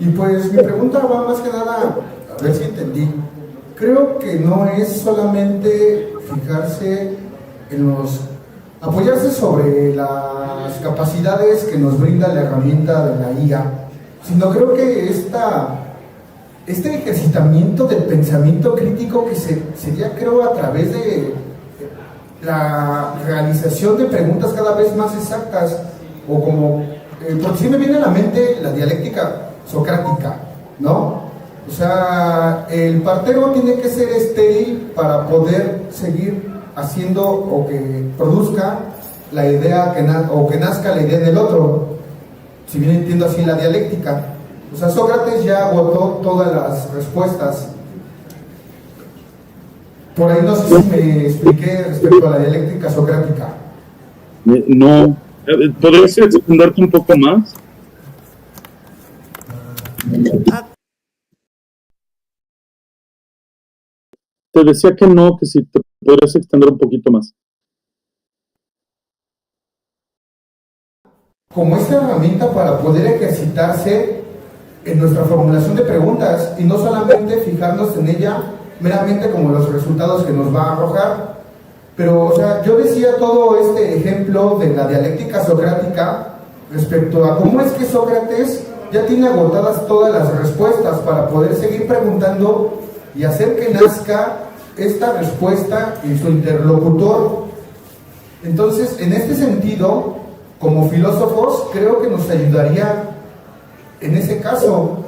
Y pues mi pregunta va más que nada, a ver si entendí. Creo que no es solamente fijarse en apoyarse sobre las capacidades que nos brinda la herramienta de la IA, sino creo que este ejercitamiento del pensamiento crítico que sería, creo, a través de la realización de preguntas cada vez más exactas, o como, porque sí me viene a la mente la dialéctica socrática, ¿no? O sea, el partero tiene que ser estéril para poder seguir haciendo o que produzca la idea o que nazca la idea del otro, si bien entiendo así la dialéctica. O sea, Sócrates ya agotó todas las respuestas. Por ahí no sé si me expliqué respecto a la dialéctica socrática. No. ¿Podrías extenderte un poco más? Te decía que no, que si te podrías extender un poquito más. Como esta herramienta para poder ejercitarse en nuestra formulación de preguntas y no solamente fijarnos en ella meramente como los resultados que nos va a arrojar. Pero, o sea, yo decía todo este ejemplo de la dialéctica socrática respecto a cómo es que Sócrates ya tiene agotadas todas las respuestas para poder seguir preguntando y hacer que nazca esta respuesta en su interlocutor. Entonces, en este sentido, como filósofos, creo que nos ayudaría en ese caso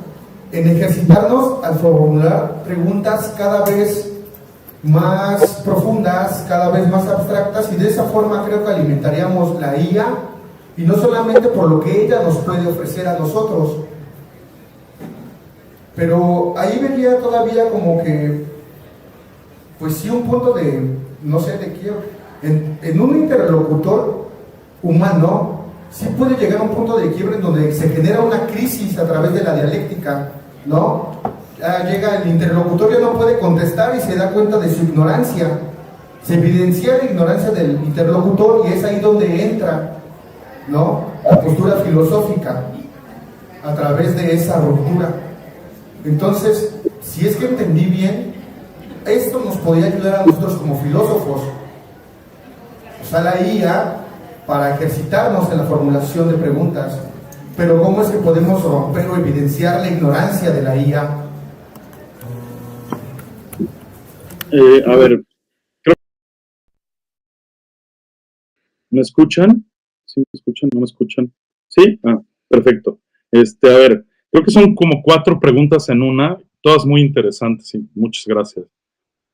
en ejercitarnos al formular preguntas cada vez más profundas, cada vez más abstractas, y de esa forma creo que alimentaríamos la IA, y no solamente por lo que ella nos puede ofrecer a nosotros. Pero ahí vería todavía como que, pues sí, un punto de, no sé, de quiebra. En un interlocutor humano, sí puede llegar a un punto de quiebre en donde se genera una crisis a través de la dialéctica, ¿no? Llega el interlocutor, ya no puede contestar y se da cuenta de su ignorancia. Se evidencia la ignorancia del interlocutor y es ahí donde entra, ¿no?, la postura filosófica a través de esa ruptura. Entonces, si es que entendí bien, esto nos podría ayudar a nosotros como filósofos. O sea, la IA para ejercitarnos en la formulación de preguntas. Pero ¿cómo es que podemos romper o evidenciar la ignorancia de la IA? A ver, ¿me escuchan? ¿Sí me escuchan? ¿No me escuchan? ¿Sí? Ah, perfecto. A ver, Creo que son como 4 preguntas en una, todas muy interesantes y muchas gracias.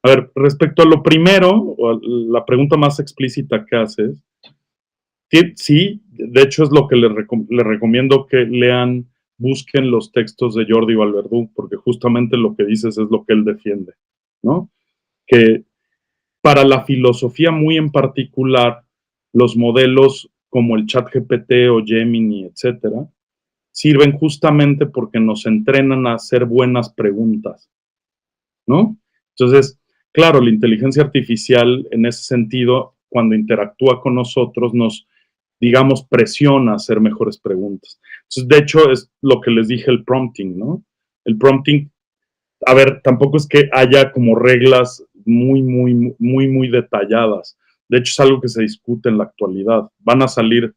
A ver, respecto a lo primero, o a la pregunta más explícita que haces, sí, de hecho es lo que les recomiendo que lean, busquen los textos de Jordi Valverdú, porque justamente lo que dices es lo que él defiende, ¿no? Que para la filosofía muy en particular, los modelos como el ChatGPT o Gemini, etcétera, sirven justamente porque nos entrenan a hacer buenas preguntas, ¿no? Entonces, claro, la inteligencia artificial en ese sentido, cuando interactúa con nosotros, nos, digamos, presiona a hacer mejores preguntas. Entonces, de hecho, es lo que les dije, el prompting, ¿no? El prompting, a ver, tampoco es que haya como reglas muy detalladas. De hecho, es algo que se discute en la actualidad. Van a salir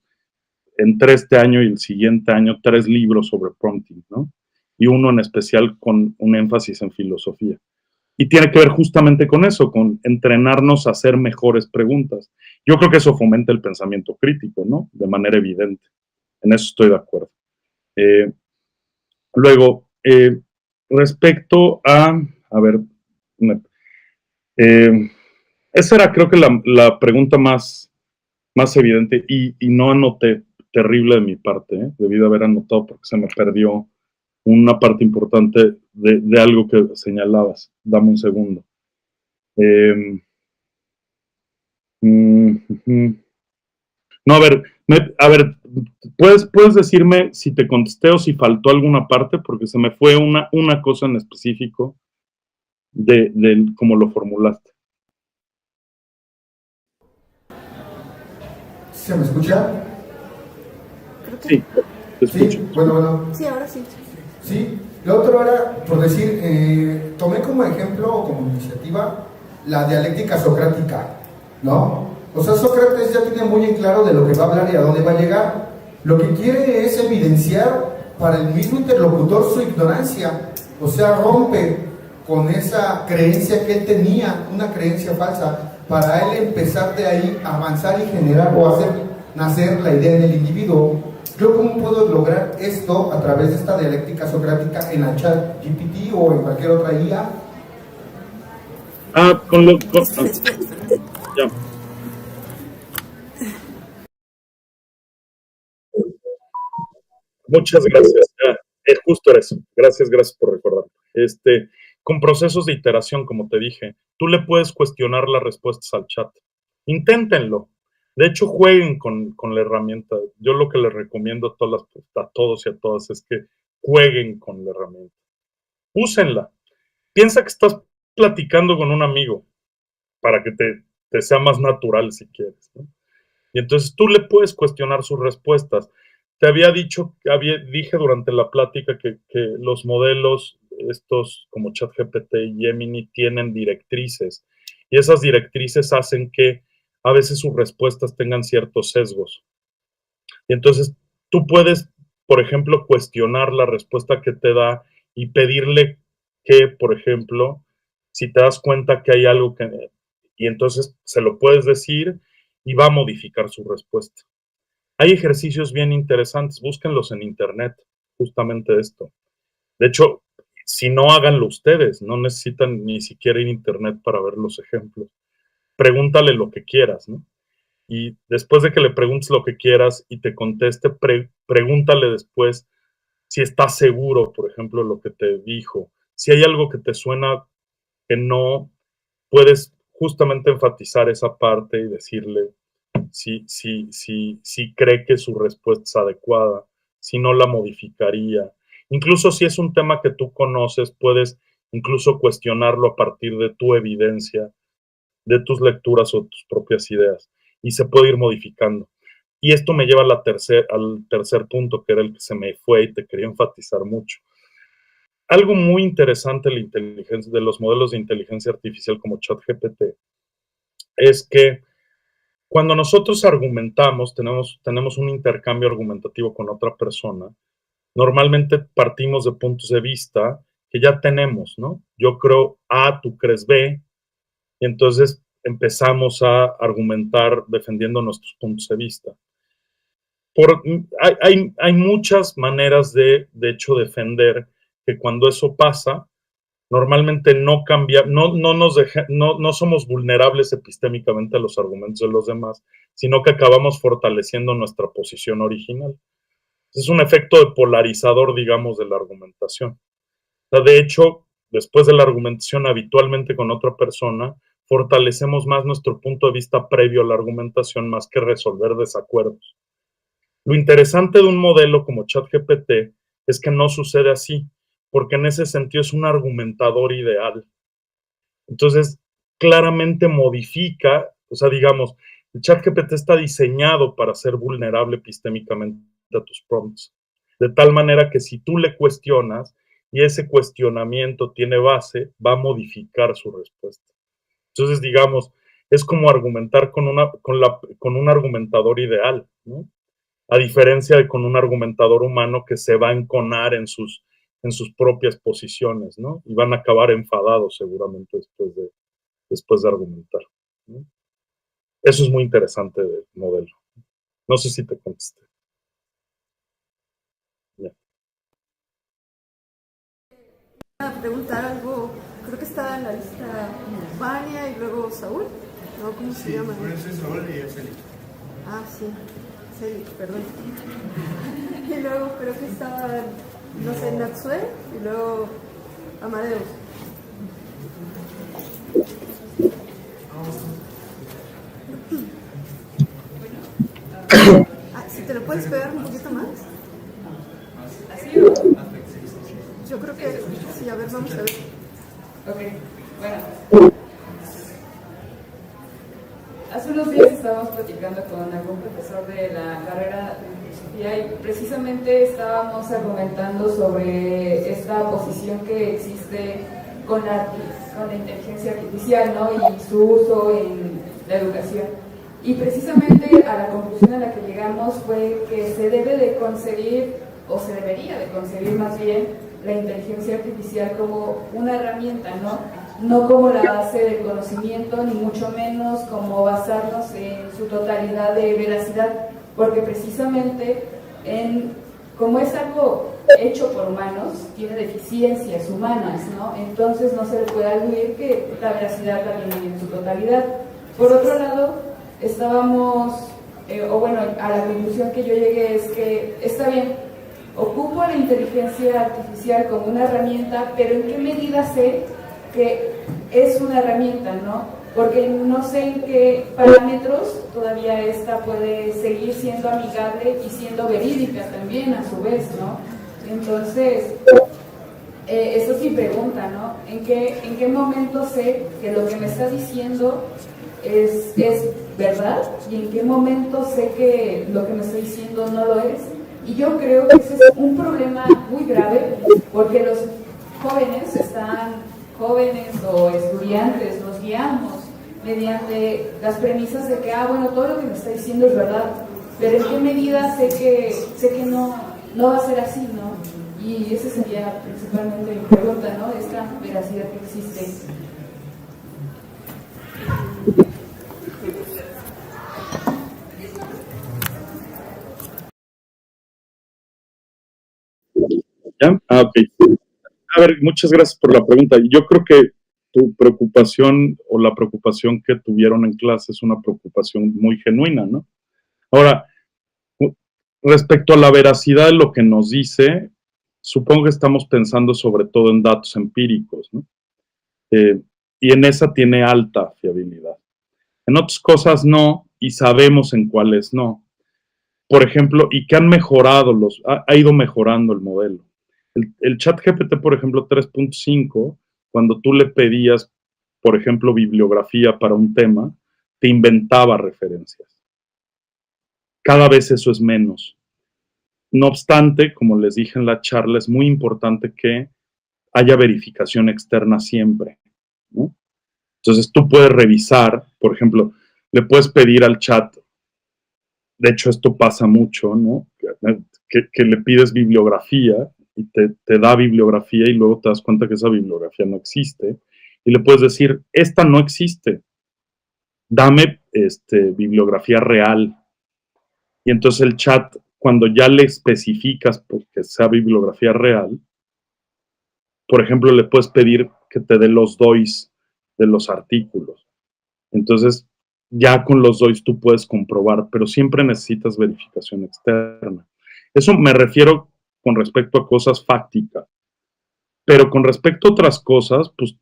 entre este año y el siguiente año 3 libros sobre prompting, ¿no? Y uno en especial con un énfasis en filosofía. Y tiene que ver justamente con eso, con entrenarnos a hacer mejores preguntas. Yo creo que eso fomenta el pensamiento crítico, ¿no? De manera evidente. En eso estoy de acuerdo. Luego, respecto a ver, esa era creo que la pregunta más evidente y no anoté, terrible de mi parte, ¿eh? Debí de haber anotado porque se me perdió una parte importante de algo que señalabas. Dame un segundo. No, a ver, ¿puedes decirme si te contesté o si faltó alguna parte? Porque se me fue una cosa en específico de cómo lo formulaste. ¿Se me escucha? Sí, te escucho. Sí, bueno. Sí, ahora sí. Sí, lo otro era, por decir, tomé como ejemplo o como iniciativa la dialéctica socrática, ¿no? O sea, Sócrates ya tiene muy en claro de lo que va a hablar y a dónde va a llegar. Lo que quiere es evidenciar para el mismo interlocutor su ignorancia, o sea, rompe con esa creencia que él tenía, una creencia falsa, para él empezar de ahí a avanzar y generar o hacer nacer la idea en el individuo. ¿Yo cómo puedo lograr esto a través de esta dialéctica socrática en la ChatGPT o en cualquier otra IA? Ya. Muchas gracias. Justo era eso. Gracias por recordar. Con procesos de iteración, como te dije, tú le puedes cuestionar las respuestas al chat. Inténtenlo. De hecho, jueguen con la herramienta. Yo lo que les recomiendo a todos y a todas es que jueguen con la herramienta. Úsenla. Piensa que estás platicando con un amigo para que te sea más natural si quieres, ¿no? Y entonces tú le puedes cuestionar sus respuestas. Te había dicho, dije durante la plática que los modelos, estos como ChatGPT y Gemini, tienen directrices. Y esas directrices hacen que a veces sus respuestas tengan ciertos sesgos. Y entonces tú puedes, por ejemplo, cuestionar la respuesta que te da y pedirle que, por ejemplo, si te das cuenta que hay algo que... Y entonces se lo puedes decir y va a modificar su respuesta. Hay ejercicios bien interesantes, búsquenlos en internet, justamente esto. De hecho, si no, háganlo ustedes, no necesitan ni siquiera ir a internet para ver los ejemplos. Pregúntale lo que quieras, ¿no? Y después de que le preguntes lo que quieras y te conteste, pregúntale después si estás seguro, por ejemplo, lo que te dijo. Si hay algo que te suena que no, puedes justamente enfatizar esa parte y decirle si cree que su respuesta es adecuada, si no la modificaría. Incluso si es un tema que tú conoces, puedes incluso cuestionarlo a partir de tu evidencia, de tus lecturas o tus propias ideas, y se puede ir modificando. Y esto me lleva al tercer punto, que era el que se me fue y te quería enfatizar mucho. Algo muy interesante de los modelos de inteligencia artificial como ChatGPT es que cuando nosotros argumentamos, tenemos un intercambio argumentativo con otra persona, normalmente partimos de puntos de vista que ya tenemos, ¿no? Yo creo A, tú crees B, y entonces empezamos a argumentar defendiendo nuestros puntos de vista. Hay muchas maneras de hecho, defender que cuando eso pasa, normalmente no cambia, no somos vulnerables epistémicamente a los argumentos de los demás, sino que acabamos fortaleciendo nuestra posición original. Es un efecto de polarizador, digamos, de la argumentación. O sea, de hecho, después de la argumentación habitualmente con otra persona, fortalecemos más nuestro punto de vista previo a la argumentación más que resolver desacuerdos. Lo interesante de un modelo como ChatGPT es que no sucede así, porque en ese sentido es un argumentador ideal. Entonces, claramente modifica, o sea, digamos, el ChatGPT está diseñado para ser vulnerable epistémicamente a tus prompts, de tal manera que si tú le cuestionas y ese cuestionamiento tiene base, va a modificar su respuesta. Entonces, digamos, es como argumentar con un argumentador ideal, ¿no? A diferencia de con un argumentador humano que se va a enconar en sus propias posiciones, ¿no? Y van a acabar enfadados seguramente después de argumentar, ¿no? Eso es muy interesante del modelo. No sé si te contesté. Yeah. Preguntar algo, creo que estaba en la lista Vania y luego Saúl, ¿no? ¿Cómo se llama? Bueno, soy Saúl y es Félix. Ah, sí, Celi, perdón. Y luego creo que estaba, no sé, Natsue y luego Amadeus. Si te lo puedes pegar un poquito más. ¿Así o? Yo creo que sí, a ver, vamos a ver. Ok, bueno. Hace unos días estábamos platicando con algún profesor de la carrera de filosofía y precisamente estábamos argumentando sobre esta posición que existe con la inteligencia artificial, ¿no? Y su uso en la educación. Y precisamente a la conclusión a la que llegamos fue que se debe de concebir, o se debería de concebir más bien, la inteligencia artificial como una herramienta, no como la base del conocimiento, ni mucho menos como basarnos en su totalidad de veracidad, porque precisamente como es algo hecho por humanos, tiene deficiencias humanas, ¿no? Entonces no se le puede aludir que la veracidad la tiene en su totalidad. Por otro lado, a la conclusión que yo llegué es que está bien, ocupo la inteligencia artificial como una herramienta, pero ¿en qué medida sé que es una herramienta, no? Porque no sé en qué parámetros todavía esta puede seguir siendo amigable y siendo verídica también a su vez, ¿no? Entonces, esa es mi pregunta, ¿no? ¿En qué momento sé que lo que me está diciendo es verdad? ¿Y en qué momento sé que lo que me está diciendo no lo es? Y yo creo que ese es un problema muy grave, porque los jóvenes o estudiantes, nos guiamos mediante las premisas de que, todo lo que me está diciendo es verdad, pero ¿en qué medida sé que no va a ser así, ¿no? Y esa sería principalmente mi pregunta, ¿no? Esta veracidad que existe. ¿Ya? Ok. A ver, muchas gracias por la pregunta. Yo creo que tu preocupación o la preocupación que tuvieron en clase es una preocupación muy genuina, ¿no? Ahora, respecto a la veracidad de lo que nos dice, supongo que estamos pensando sobre todo en datos empíricos, ¿no? Y en esa tiene alta fiabilidad. En otras cosas no, y sabemos en cuáles no. Por ejemplo, y que han mejorado, ha ido mejorando el modelo. El ChatGPT, por ejemplo, 3.5, cuando tú le pedías, por ejemplo, bibliografía para un tema, te inventaba referencias. Cada vez eso es menos. No obstante, como les dije en la charla, es muy importante que haya verificación externa siempre, ¿no? Entonces tú puedes revisar, por ejemplo, le puedes pedir al chat, de hecho esto pasa mucho, ¿no? Que le pides bibliografía y te da bibliografía y luego te das cuenta que esa bibliografía no existe y le puedes decir, esta no existe, dame bibliografía real. y entonces el chat, cuando ya le especificas que sea bibliografía real, por ejemplo, le puedes pedir que te dé los DOIs de los artículos. Entonces, ya con los DOIs tú puedes comprobar, pero siempre necesitas verificación externa. Eso me refiero con respecto a cosas fácticas. Pero con respecto a otras cosas, pues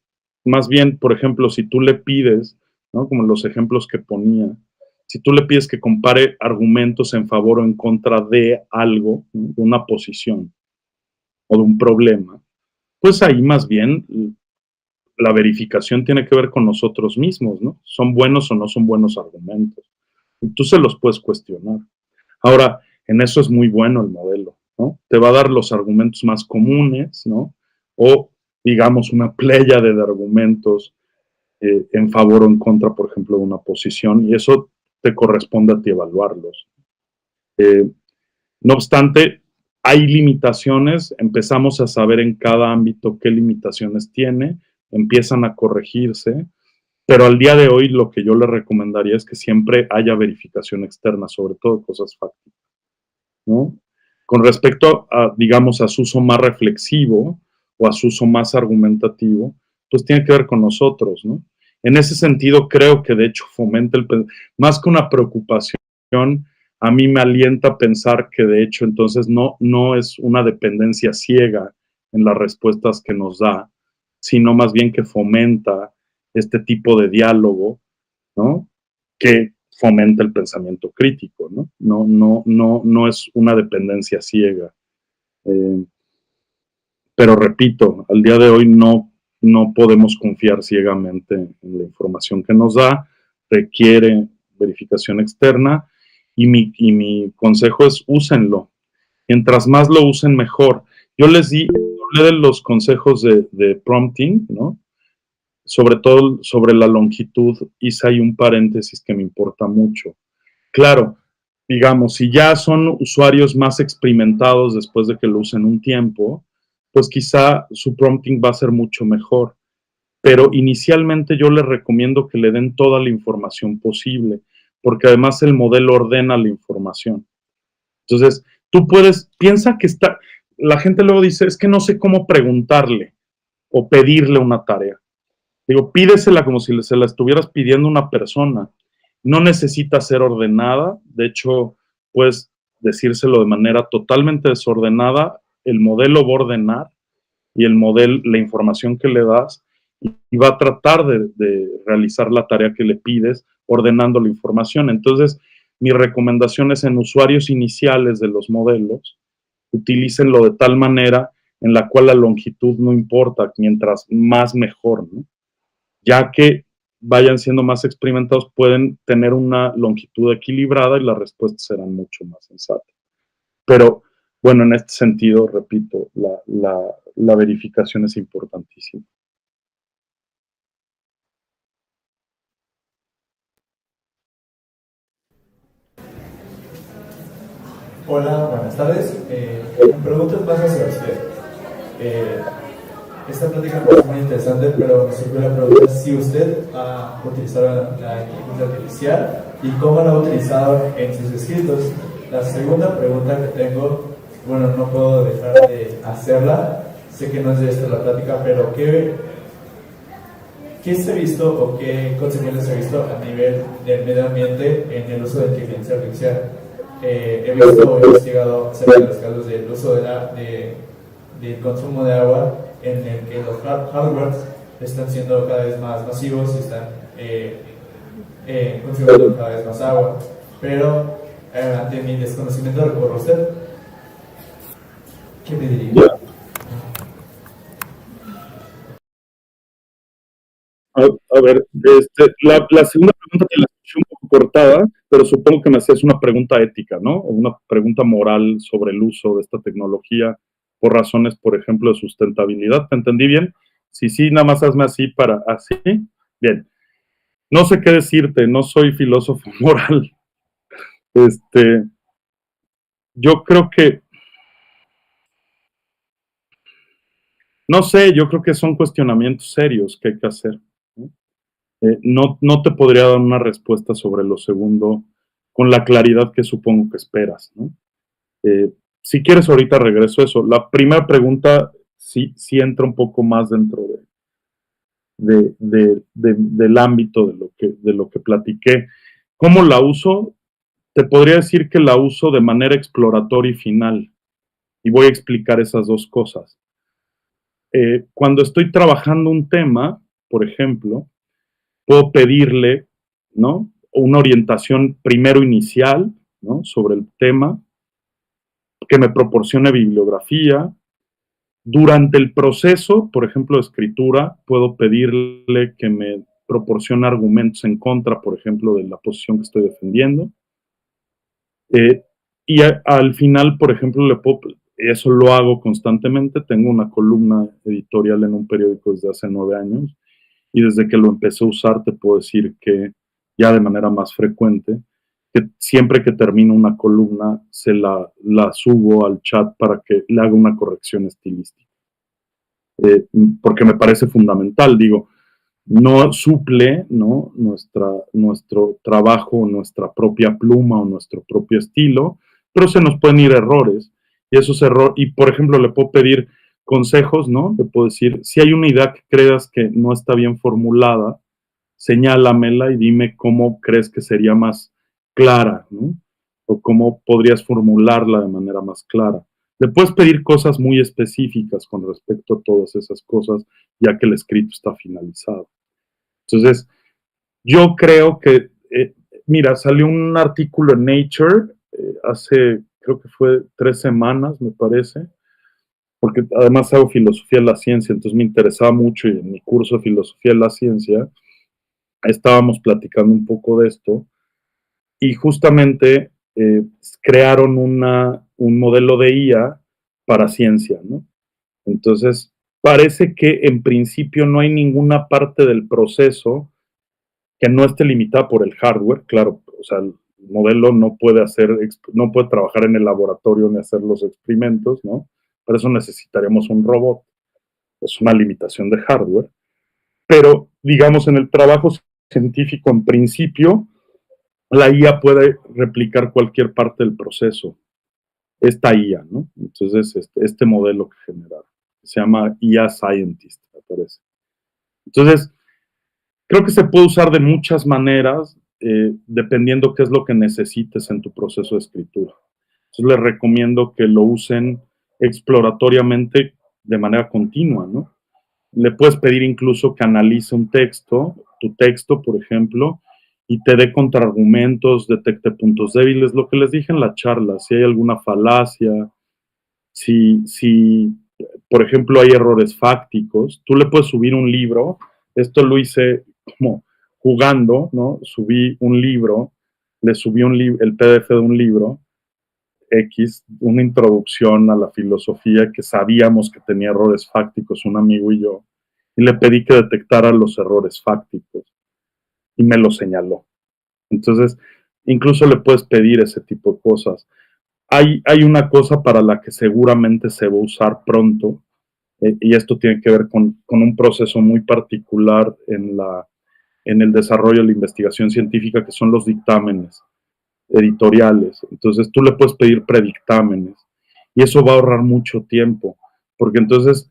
más bien, por ejemplo, si tú le pides, ¿no? Como los ejemplos que ponía, si tú le pides que compare argumentos en favor o en contra de algo, ¿no? De una posición o de un problema, pues ahí más bien la verificación tiene que ver con nosotros mismos, ¿no? ¿Son buenos o no son buenos argumentos? Y tú se los puedes cuestionar. Ahora, en eso es muy bueno el modelo, ¿no? Te va a dar los argumentos más comunes, ¿no? O, digamos, una pléyade de argumentos en favor o en contra, por ejemplo, de una posición, y eso te corresponde a ti evaluarlos. No obstante, hay limitaciones, empezamos a saber en cada ámbito qué limitaciones tiene, empiezan a corregirse, pero al día de hoy lo que yo le recomendaría es que siempre haya verificación externa, sobre todo de cosas fácticas, ¿no? Con respecto a, digamos, a su uso más reflexivo o a su uso más argumentativo, pues tiene que ver con nosotros, ¿no? En ese sentido, creo que de hecho fomenta más que una preocupación, a mí me alienta a pensar que de hecho entonces no es una dependencia ciega en las respuestas que nos da, sino más bien que fomenta este tipo de diálogo, ¿no? Que fomenta el pensamiento crítico, ¿no? No es una dependencia ciega. Pero repito, al día de hoy no podemos confiar ciegamente en la información que nos da, requiere verificación externa y mi consejo es úsenlo. Mientras más lo usen, mejor. Yo les hablé de los consejos de prompting, ¿no? Sobre todo sobre la longitud, hice ahí un paréntesis que me importa mucho. Claro, digamos, si ya son usuarios más experimentados después de que lo usen un tiempo, pues quizá su prompting va a ser mucho mejor. Pero inicialmente yo les recomiendo que le den toda la información posible, porque además el modelo ordena la información. Entonces, tú piensa que la gente luego dice, es que no sé cómo preguntarle o pedirle una tarea. Digo, pídesela como si se la estuvieras pidiendo a una persona. No necesita ser ordenada, de hecho, puedes decírselo de manera totalmente desordenada, el modelo va a ordenar y la información que le das, y va a tratar de realizar la tarea que le pides ordenando la información. Entonces, mi recomendación es en usuarios iniciales de los modelos, utilícenlo de tal manera en la cual la longitud no importa, mientras más mejor, ¿no? Ya que vayan siendo más experimentados, pueden tener una longitud equilibrada y las respuestas serán mucho más sensatas. Pero, bueno, en este sentido, repito, la verificación es importantísima. Hola, buenas tardes. Mi pregunta es más hacia usted. Esta plática me parece muy interesante, pero me surgió la pregunta si usted ha utilizado la inteligencia artificial y cómo la ha utilizado en sus escritos. La segunda pregunta que tengo, bueno, no puedo dejar de hacerla, sé que no es de esto la plática, pero ¿qué se ha visto o qué consecuencias se ha visto a nivel del medio ambiente en el uso de inteligencia artificial? He investigado acerca de los casos del uso del consumo de agua, en el que los hardwares están siendo cada vez más masivos y están consumiendo cada vez más agua. Pero ante mi desconocimiento recurro a usted. ¿Qué me diría? A ver, la segunda pregunta te la escuché un poco cortada, pero supongo que me hacías una pregunta ética, ¿no? O una pregunta moral sobre el uso de esta tecnología por razones, por ejemplo, de sustentabilidad. ¿Te entendí bien? Sí, nada más hazme así así. Bien. No sé qué decirte, no soy filósofo moral. Yo creo que, no sé, yo creo que son cuestionamientos serios que hay que hacer, ¿no? No te podría dar una respuesta sobre lo segundo con la claridad que supongo que esperas, ¿no? Si quieres, ahorita regreso a eso. La primera pregunta sí entra un poco más dentro del ámbito de lo que platiqué. ¿Cómo la uso? Te podría decir que la uso de manera exploratoria y final. Y voy a explicar esas dos cosas. Cuando estoy trabajando un tema, por ejemplo, puedo pedirle, ¿no?, una orientación primero inicial, ¿no?, sobre el tema, que me proporcione bibliografía. Durante el proceso, por ejemplo, de escritura, puedo pedirle que me proporcione argumentos en contra, por ejemplo, de la posición que estoy defendiendo. Y al final, por ejemplo, eso lo hago constantemente. Tengo una columna editorial en un periódico desde hace 9 años y desde que lo empecé a usar te puedo decir que ya de manera más frecuente, que siempre que termino una columna se la subo al chat para que le haga una corrección estilística. Porque me parece fundamental, digo, no suple, ¿no?, nuestro trabajo, nuestra propia pluma o nuestro propio estilo, pero se nos pueden ir errores. Y esos errores, y por ejemplo, le puedo pedir consejos, ¿no? Le puedo decir, si hay una idea que creas que no está bien formulada, señálamela y dime cómo crees que sería más clara, ¿no? O cómo podrías formularla de manera más clara. Le puedes pedir cosas muy específicas con respecto a todas esas cosas, ya que el escrito está finalizado. Entonces, yo creo que, mira, salió un artículo en Nature hace, creo que fue 3 semanas, me parece, porque además hago filosofía de la ciencia, entonces me interesaba mucho, y en mi curso de filosofía de la ciencia estábamos platicando un poco de esto, y justamente crearon un modelo de IA para ciencia, ¿no? Entonces, parece que en principio no hay ninguna parte del proceso que no esté limitada por el hardware, claro, o sea, el modelo no puede trabajar en el laboratorio ni hacer los experimentos, ¿no? Para eso necesitaríamos un robot. Es una limitación de hardware. Pero, digamos, en el trabajo científico, en principio, la IA puede replicar cualquier parte del proceso. Esta IA, ¿no? Entonces, este modelo que generaron, se llama IA Scientist, me parece. Entonces, creo que se puede usar de muchas maneras, dependiendo qué es lo que necesites en tu proceso de escritura. Entonces, les recomiendo que lo usen exploratoriamente de manera continua, ¿no? Le puedes pedir incluso que analice un texto, tu texto, por ejemplo, y te dé contraargumentos, detecte puntos débiles, lo que les dije en la charla, si hay alguna falacia, si por ejemplo, hay errores fácticos, tú le puedes subir un libro. Esto lo hice como jugando, ¿no? Subí un libro, le subí el PDF de un libro X, una introducción a la filosofía que sabíamos que tenía errores fácticos, un amigo y yo, y le pedí que detectara los errores fácticos y me lo señaló. Entonces, incluso le puedes pedir ese tipo de cosas. Hay una cosa para la que seguramente se va a usar pronto, y esto tiene que ver con un proceso muy particular en el desarrollo de la investigación científica, que son los dictámenes editoriales. Entonces tú le puedes pedir predictámenes y eso va a ahorrar mucho tiempo, porque entonces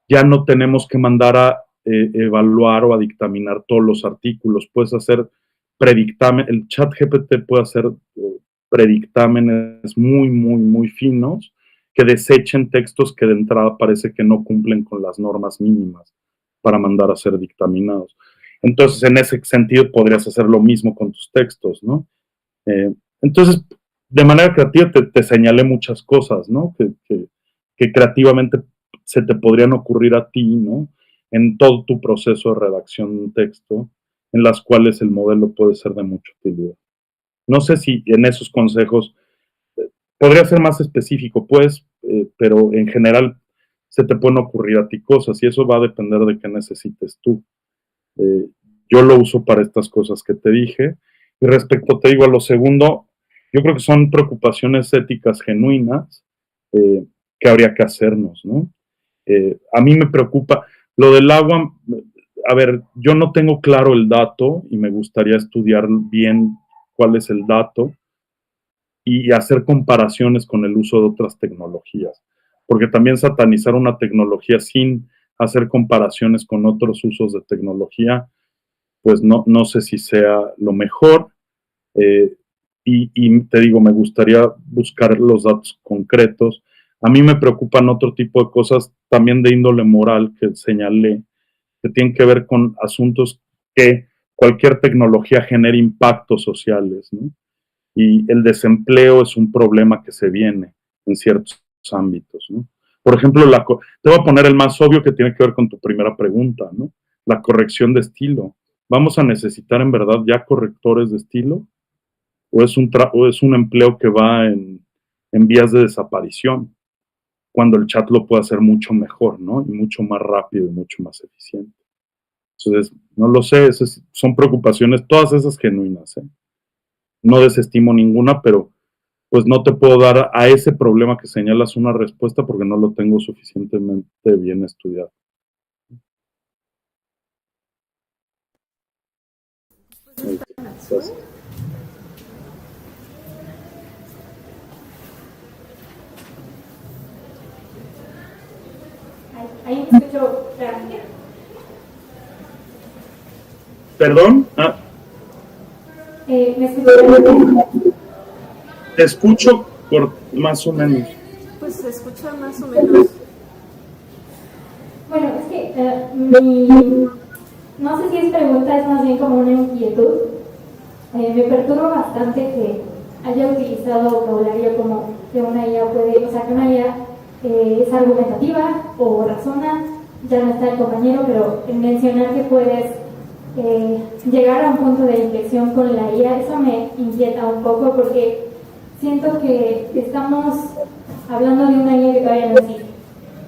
ya no tenemos que mandar a evaluar o a dictaminar todos los artículos. Puedes hacer predictamen, el chat GPT puede hacer predictámenes muy, muy, muy finos que desechen textos que de entrada parece que no cumplen con las normas mínimas para mandar a ser dictaminados. Entonces, en ese sentido, podrías hacer lo mismo con tus textos, ¿no? Entonces, de manera creativa te señalé muchas cosas, ¿no? Que creativamente se te podrían ocurrir a ti, ¿no? En todo tu proceso de redacción de un texto, en las cuales el modelo puede ser de mucha utilidad. No sé si en esos consejos podría ser más específico, pues, pero en general se te pueden ocurrir a ti cosas y eso va a depender de qué necesites tú. Yo lo uso para estas cosas que te dije. Y respecto, te digo, a lo segundo, yo creo que son preocupaciones éticas genuinas que habría que hacernos, ¿no? A mí me preocupa lo del agua. A ver, yo no tengo claro el dato y me gustaría estudiar bien cuál es el dato, y hacer comparaciones con el uso de otras tecnologías, porque también satanizar una tecnología sin hacer comparaciones con otros usos de tecnología, pues no sé si sea lo mejor. Y te digo, me gustaría buscar los datos concretos. A mí me preocupan otro tipo de cosas también de índole moral que señalé, que tienen que ver con asuntos que cualquier tecnología genera impactos sociales, ¿no? Y el desempleo es un problema que se viene en ciertos ámbitos, ¿no? Por ejemplo, te voy a poner el más obvio que tiene que ver con tu primera pregunta, ¿no? La corrección de estilo. ¿Vamos a necesitar en verdad ya correctores de estilo? ¿O es un empleo que va en vías de desaparición? Cuando el chat lo puede hacer mucho mejor, ¿no? Y mucho más rápido y mucho más eficiente. Entonces, no lo sé, son preocupaciones, todas esas genuinas, ¿eh? No desestimo ninguna, pero pues no te puedo dar a ese problema que señalas una respuesta porque no lo tengo suficientemente bien estudiado. Gracias. Ahí me escucho claramente. ¿Perdón? ¿Me escucho claramente? Te escucho por más o menos. Pues se escucha más o menos. Bueno, es que no sé si es pregunta, es más bien como una inquietud. Me perturba bastante que haya utilizado vocabulario como que una IA puede, o sea, que una IA es argumentativa o razona, ya no está el compañero, pero en mencionar que puedes llegar a un punto de inflexión con la IA, eso me inquieta un poco porque siento que estamos hablando de una IA que todavía no existe.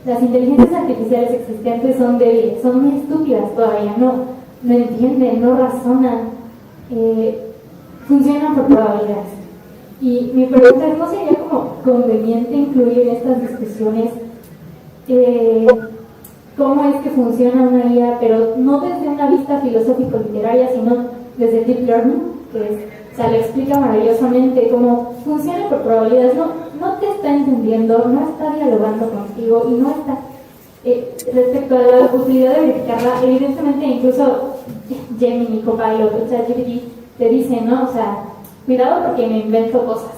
Las inteligencias artificiales existentes son débiles, son muy estúpidas todavía, no entienden, no razonan, funcionan por probabilidades. Y mi pregunta es, ¿no sería como conveniente incluir en estas discusiones cómo es que funciona una IA, pero no desde una vista filosófico-literaria, sino desde el Deep Learning, o sea, le explica maravillosamente cómo funciona por probabilidades, no te está entendiendo, no está dialogando contigo y no está, respecto a la posibilidad de verificarla, evidentemente incluso Gemini, Copilot, o ChatGPT te dicen, ¿no? O sea, cuidado porque me invento cosas.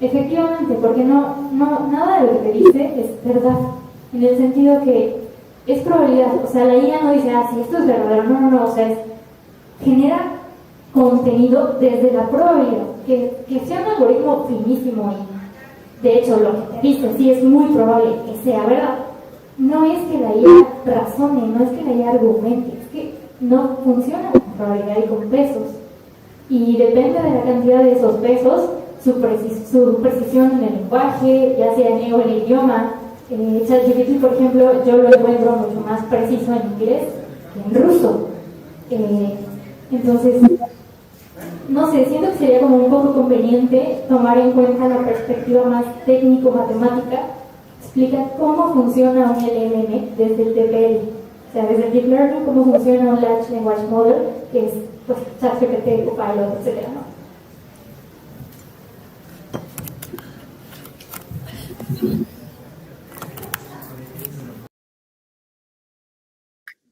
Efectivamente, porque nada de lo que te dice es verdad, en el sentido que es probabilidad, o sea, la IA no dice, sí, esto es verdadero, no, o sea, genera contenido desde la probabilidad, que sea un algoritmo finísimo y de hecho lo que te dice sí es muy probable que sea verdad. No es que la IA razone, no es que la IA argumente, es que no funciona con probabilidad y con pesos. Y depende de la cantidad de esos pesos, su precisión en el lenguaje, ya sea en el idioma. ChatGPT, por ejemplo, yo lo encuentro mucho más preciso en inglés que en ruso. Entonces, no sé, siento que sería como un poco conveniente tomar en cuenta la perspectiva más técnico-matemática, explica cómo funciona un LLM desde el TPL, o sea, desde el Deep Learning, cómo funciona un Large Language Model, que es pues ChatGPT, Copilot, etc., ¿no?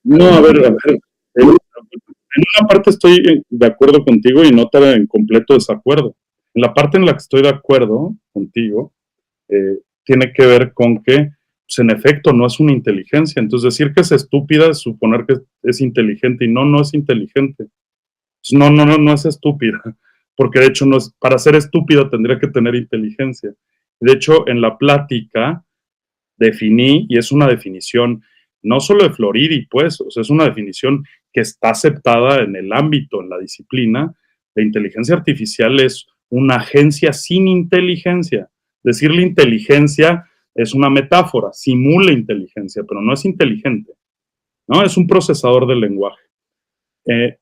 No, a ver, en una parte estoy de acuerdo contigo y en otra en completo desacuerdo. En la parte en la que estoy de acuerdo contigo, tiene que ver con que, pues, en efecto, no es una inteligencia. Entonces, decir que es estúpida es suponer que es inteligente, y no es inteligente. Pues, no es estúpida, porque de hecho para ser estúpida tendría que tener inteligencia. De hecho, en la plática definí, y es una definición no solo de Floridi, pues, o sea, es una definición que está aceptada en el ámbito, en la disciplina. La inteligencia artificial es una agencia sin inteligencia. Decirle inteligencia es una metáfora, simula inteligencia, pero no es inteligente, ¿no? Es un procesador del lenguaje.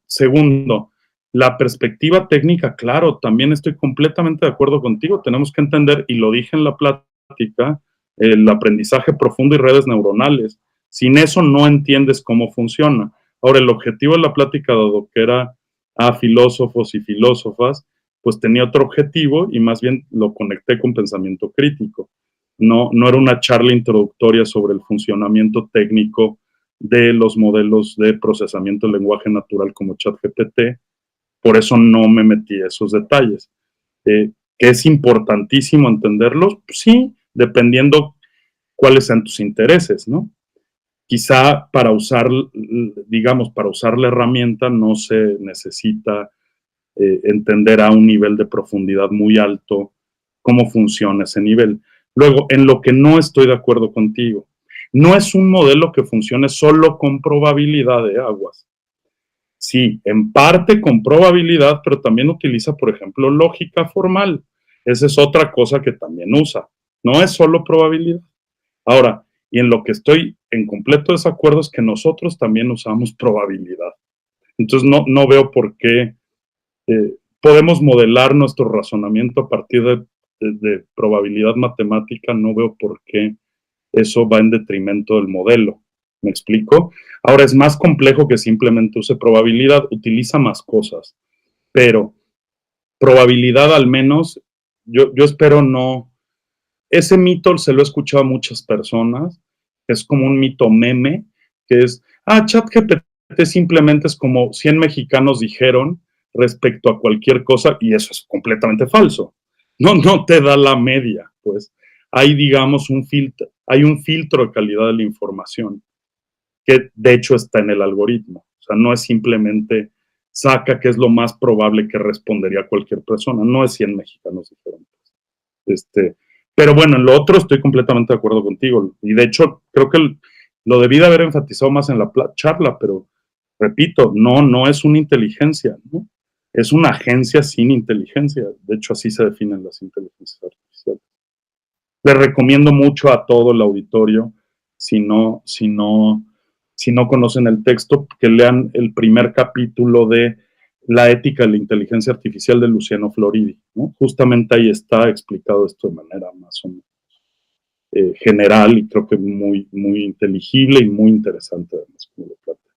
Segundo, la perspectiva técnica, claro, también estoy completamente de acuerdo contigo. Tenemos que entender, y lo dije en la plática, el aprendizaje profundo y redes neuronales. Sin eso no entiendes cómo funciona. Ahora, el objetivo de la plática, dado que era a filósofos y filósofas, pues tenía otro objetivo y más bien lo conecté con pensamiento crítico. No era una charla introductoria sobre el funcionamiento técnico de los modelos de procesamiento del lenguaje natural como ChatGPT, por eso no me metí a esos detalles. ¿Que es importantísimo entenderlos? Pues sí, dependiendo cuáles sean tus intereses, ¿no? Quizá para usar, digamos, para usar la herramienta no se necesita entender a un nivel de profundidad muy alto cómo funciona ese nivel. Luego, en lo que no estoy de acuerdo contigo, no es un modelo que funcione solo con probabilidad de aguas. Sí, en parte con probabilidad, pero también utiliza, por ejemplo, lógica formal. Esa es otra cosa que también usa. No es solo probabilidad. Ahora, y en lo que estoy en completo desacuerdo es que nosotros también usamos probabilidad. Entonces, no veo por qué podemos modelar nuestro razonamiento a partir de probabilidad matemática, no veo por qué eso va en detrimento del modelo. ¿Me explico? Ahora es más complejo que simplemente use probabilidad, utiliza más cosas, pero probabilidad al menos, yo espero no. Ese mito se lo he escuchado a muchas personas, es como un mito meme, que es, ChatGPT simplemente es como 100 mexicanos dijeron respecto a cualquier cosa, y eso es completamente falso. No te da la media, pues. Hay, digamos, hay un filtro de calidad de la información, que de hecho está en el algoritmo. O sea, no es simplemente saca qué es lo más probable que respondería cualquier persona. No es 100 mexicanos diferentes. Pero bueno, en lo otro estoy completamente de acuerdo contigo. Y de hecho, creo que lo debí de haber enfatizado más en la charla, pero repito, no es una inteligencia, ¿no? Es una agencia sin inteligencia. De hecho, así se definen las inteligencias artificiales. Les recomiendo mucho a todo el auditorio, si no conocen el texto, que lean el primer capítulo de La ética de la inteligencia artificial de Luciano Floridi, ¿no? Justamente ahí está explicado esto de manera más o menos general y creo que muy, muy inteligible y muy interesante además como lo plantea.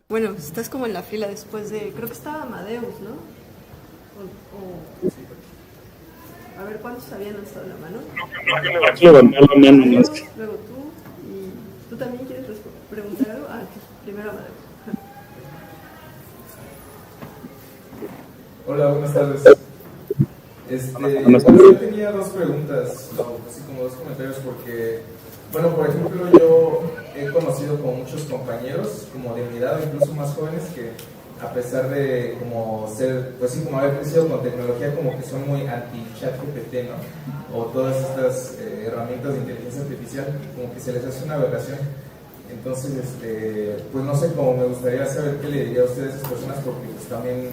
Bueno, estás como en la fila después de, creo que estaba Amadeus, ¿no? A ver, ¿cuántos habían alzado la mano? Amadeus, luego tú, y tú también quieres preguntar algo. Primero Amadeus. Hola, buenas tardes. Yo tenía dos preguntas, así como dos comentarios, porque, bueno, por ejemplo, yo he conocido como muchos compañeros, como de mi edad o incluso más jóvenes, que a pesar de como ser, pues sí, como haber crecido con tecnología, como que son muy anti-ChatGPT, ¿no? O todas estas herramientas de inteligencia artificial, como que se les hace una aberración. Entonces, pues no sé, como me gustaría saber qué le diría a ustedes a esas personas, porque pues también,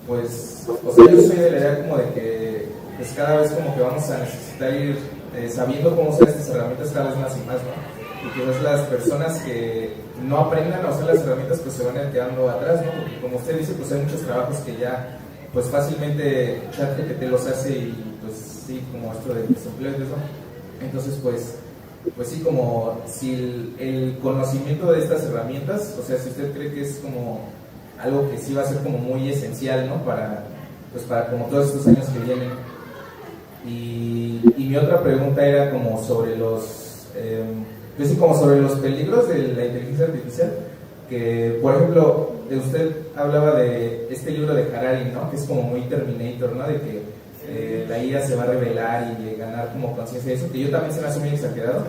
pues, o sea, yo soy de la idea como de que pues cada vez como que vamos a necesitar ir sabiendo cómo usar estas herramientas cada vez más y más, ¿no? Y quizás las personas que no aprendan a usar las herramientas pues se van a ir quedando atrás, ¿no? Porque como usted dice, pues hay muchos trabajos que ya pues fácilmente ChatGPT los hace y pues sí, como esto de desempleo y eso. Entonces pues sí, como si el conocimiento de estas herramientas, o sea, si usted cree que es como algo que sí va a ser como muy esencial, ¿no? Para como todos estos años que vienen. Y mi otra pregunta era como sobre como sobre los peligros de la inteligencia artificial, que por ejemplo usted hablaba de este libro de Harari, ¿no? Que es como muy Terminator, ¿no? De que la IA se va a revelar y ganar como conciencia de eso, que yo también se me hace muy exagerado,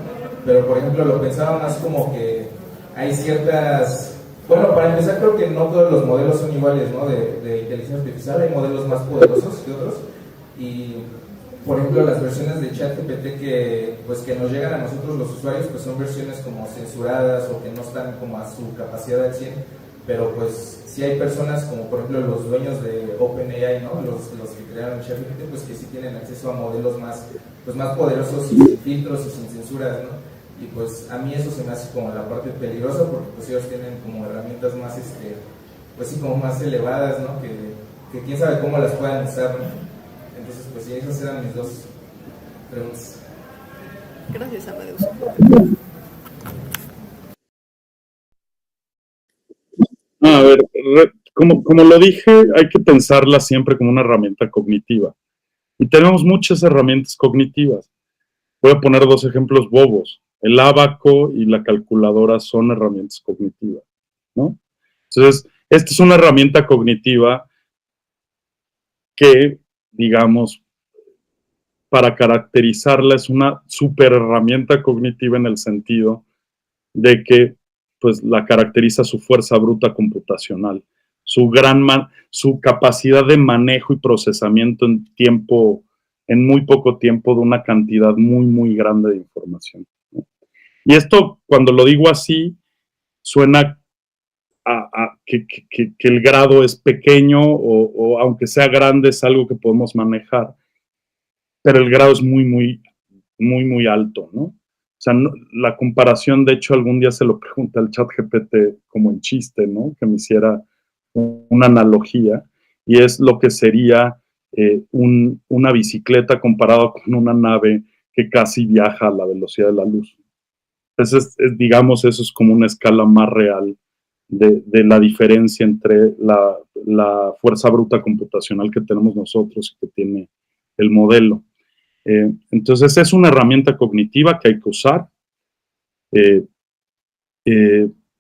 pero por ejemplo lo pensaba más como que hay ciertas, bueno, para empezar creo que no todos los modelos son iguales, ¿no? De inteligencia artificial, hay modelos más poderosos que otros, y por ejemplo las versiones de ChatGPT que nos llegan a nosotros los usuarios pues son versiones como censuradas o que no están como a su capacidad al 100, pero pues sí hay personas como por ejemplo los dueños de OpenAI, ¿no? Los que crearon ChatGPT, pues que sí tienen acceso a modelos más poderosos y sin filtros y sin censuras, ¿no? Y pues a mí eso se me hace como la parte peligrosa porque pues ellos tienen como herramientas más pues sí, como más elevadas, ¿no? Que quién sabe cómo las puedan usar, ¿no? Entonces, pues sí, esas eran mis dos preguntas. Gracias, Amadeus. como lo dije, hay que pensarla siempre como una herramienta cognitiva. Y tenemos muchas herramientas cognitivas. Voy a poner 2 ejemplos bobos. El ábaco y la calculadora son herramientas cognitivas, ¿no? Entonces, esta es una herramienta cognitiva que, digamos, para caracterizarla es una super herramienta cognitiva en el sentido de que pues la caracteriza su fuerza bruta computacional, su capacidad de manejo y procesamiento en muy poco tiempo de una cantidad muy, muy grande de información, ¿no? Y esto, cuando lo digo así, suena que el grado es pequeño o aunque sea grande es algo que podemos manejar, pero el grado es muy, muy, muy, muy alto, ¿no? O sea, la comparación, de hecho, algún día se lo pregunté al ChatGPT como en chiste, ¿no? Que me hiciera una analogía, y es lo que sería una bicicleta comparado con una nave que casi viaja a la velocidad de la luz. Entonces, digamos, eso es como una escala más real de la diferencia entre la fuerza bruta computacional que tenemos nosotros y que tiene el modelo. Entonces es una herramienta cognitiva que hay que usar.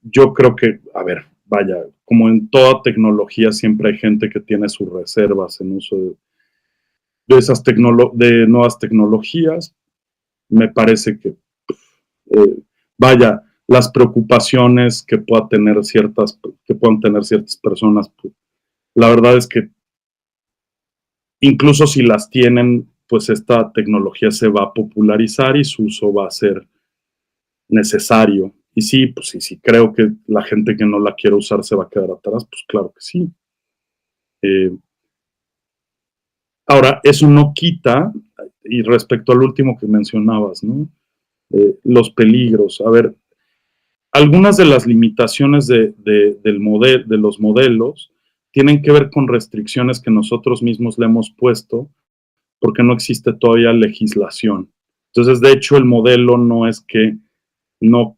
Yo creo que, a ver, vaya, como en toda tecnología siempre hay gente que tiene sus reservas en uso de nuevas tecnologías. Me parece que, vaya, las preocupaciones que puedan tener ciertas personas, pues, la verdad es que incluso si las tienen, pues esta tecnología se va a popularizar y su uso va a ser necesario. Y sí, pues sí, creo que la gente que no la quiere usar se va a quedar atrás, pues claro que sí. Ahora, eso no quita, y respecto al último que mencionabas, ¿no? Los peligros. A ver, algunas de las limitaciones de los modelos tienen que ver con restricciones que nosotros mismos le hemos puesto porque no existe todavía legislación. Entonces, de hecho, el modelo no es que no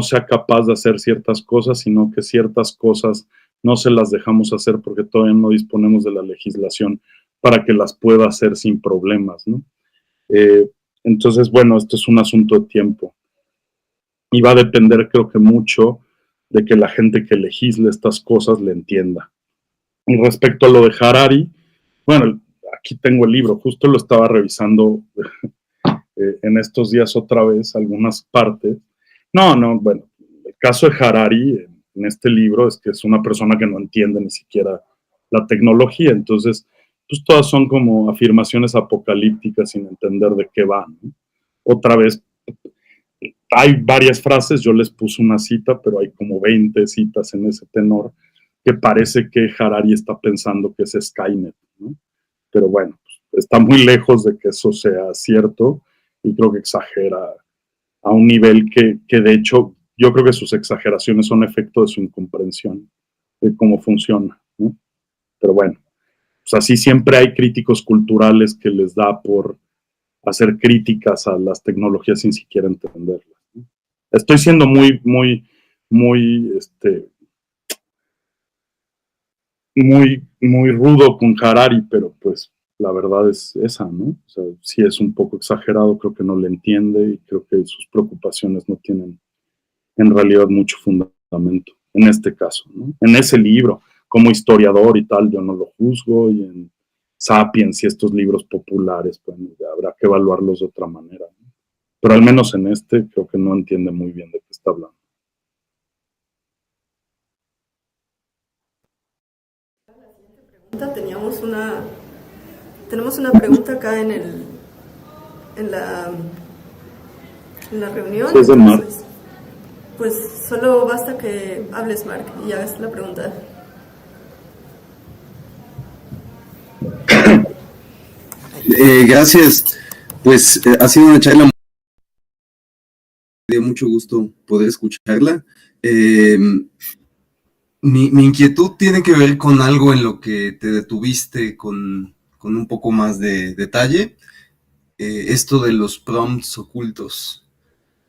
sea capaz de hacer ciertas cosas, sino que ciertas cosas no se las dejamos hacer porque todavía no disponemos de la legislación para que las pueda hacer sin problemas, ¿no? Entonces, bueno, esto es un asunto de tiempo. Y va a depender, creo que mucho, de que la gente que legisle estas cosas le entienda. Y respecto a lo de Harari, bueno, aquí tengo el libro, justo lo estaba revisando en estos días otra vez, algunas partes. Bueno, el caso de Harari en este libro es que es una persona que no entiende ni siquiera la tecnología, entonces, pues todas son como afirmaciones apocalípticas sin entender de qué van, ¿no? Otra vez, hay varias frases, yo les puse una cita, pero hay como 20 citas en ese tenor, que parece que Harari está pensando que es Skynet, ¿no? Pero bueno, está muy lejos de que eso sea cierto y creo que exagera a un nivel que de hecho yo creo que sus exageraciones son efecto de su incomprensión de cómo funciona, ¿no? Pero bueno, pues así siempre hay críticos culturales que les da por hacer críticas a las tecnologías sin siquiera entenderlas, ¿no? Estoy siendo muy rudo con Harari, pero pues la verdad es esa, ¿no? O sea, sí es un poco exagerado, creo que no le entiende y creo que sus preocupaciones no tienen en realidad mucho fundamento, en este caso, ¿no? En ese libro, como historiador y tal, yo no lo juzgo, y en Sapiens y estos libros populares, pues habrá que evaluarlos de otra manera, ¿no? Pero al menos en este creo que no entiende muy bien de qué está hablando. Tenemos una pregunta acá en la reunión. Es de Mark. Pues solo basta que hables, Mark, y hagas la pregunta. Gracias. Pues ha sido una charla. Me dio mucho gusto poder escucharla. Mi inquietud tiene que ver con algo en lo que te detuviste con un poco más de detalle. Esto de los prompts ocultos.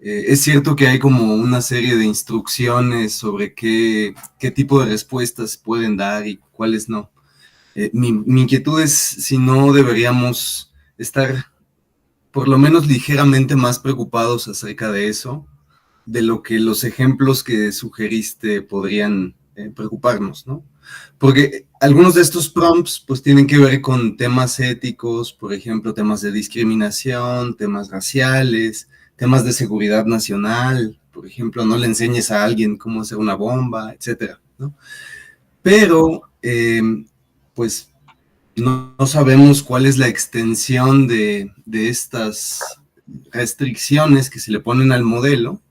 Es cierto que hay como una serie de instrucciones sobre qué tipo de respuestas pueden dar y cuáles no. Mi inquietud es si no deberíamos estar por lo menos ligeramente más preocupados acerca de eso, de lo que los ejemplos que sugeriste podrían preocuparnos, ¿no? Porque algunos de estos prompts pues tienen que ver con temas éticos, por ejemplo, temas de discriminación, temas raciales, temas de seguridad nacional, por ejemplo, no le enseñes a alguien cómo hacer una bomba, etcétera, ¿no? Pero, pues, no sabemos cuál es la extensión de estas restricciones que se le ponen al modelo,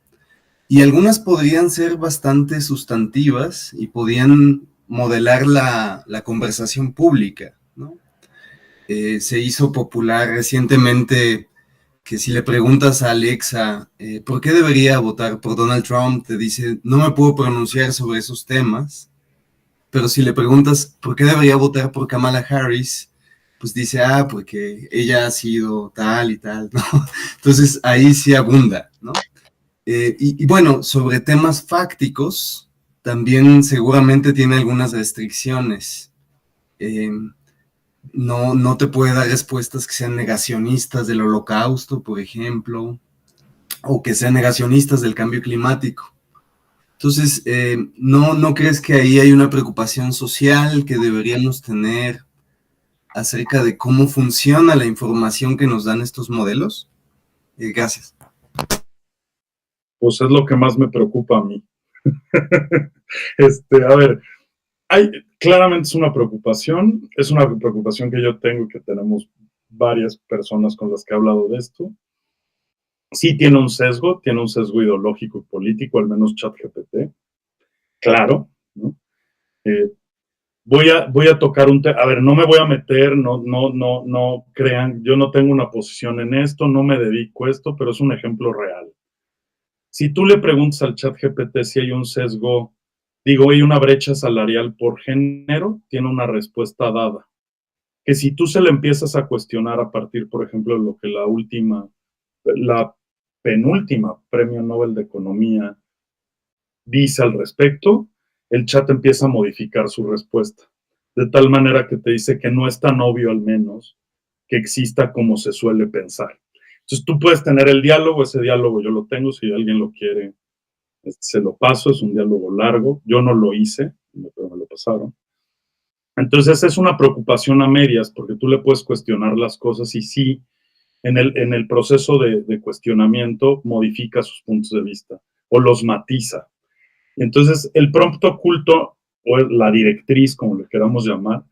y algunas podrían ser bastante sustantivas y podían modelar la conversación pública, ¿no? Se hizo popular recientemente que si le preguntas a Alexa ¿por qué debería votar por Donald Trump? Te dice, no me puedo pronunciar sobre esos temas, pero si le preguntas ¿por qué debería votar por Kamala Harris? Pues dice, porque ella ha sido tal y tal, ¿no? Entonces ahí sí abunda, ¿no? Y bueno, sobre temas fácticos, también seguramente tiene algunas restricciones. No te puede dar respuestas que sean negacionistas del holocausto, por ejemplo, o que sean negacionistas del cambio climático. Entonces, ¿no crees que ahí hay una preocupación social que deberíamos tener acerca de cómo funciona la información que nos dan estos modelos? Gracias. Pues es lo que más me preocupa a mí. A ver, claramente es una preocupación que yo tengo y que tenemos varias personas con las que he hablado de esto. Sí tiene un sesgo ideológico y político, al menos ChatGPT, claro, ¿no? Voy a tocar un tema, a ver, no me voy a meter, no crean, yo no tengo una posición en esto, no me dedico a esto, pero es un ejemplo real. Si tú le preguntas al ChatGPT si hay un sesgo, hay una brecha salarial por género, tiene una respuesta dada. Que si tú se le empiezas a cuestionar a partir, por ejemplo, de lo que la penúltima Premio Nobel de Economía dice al respecto, el chat empieza a modificar su respuesta. De tal manera que te dice que no es tan obvio, al menos, que exista como se suele pensar. Entonces tú puedes tener el diálogo, ese diálogo yo lo tengo, si alguien lo quiere, se lo paso, es un diálogo largo, yo no lo hice, pero me lo pasaron. Entonces es una preocupación a medias, porque tú le puedes cuestionar las cosas y sí, en el proceso de cuestionamiento modifica sus puntos de vista o los matiza. Entonces el prompt oculto, o la directriz, como le queramos llamar,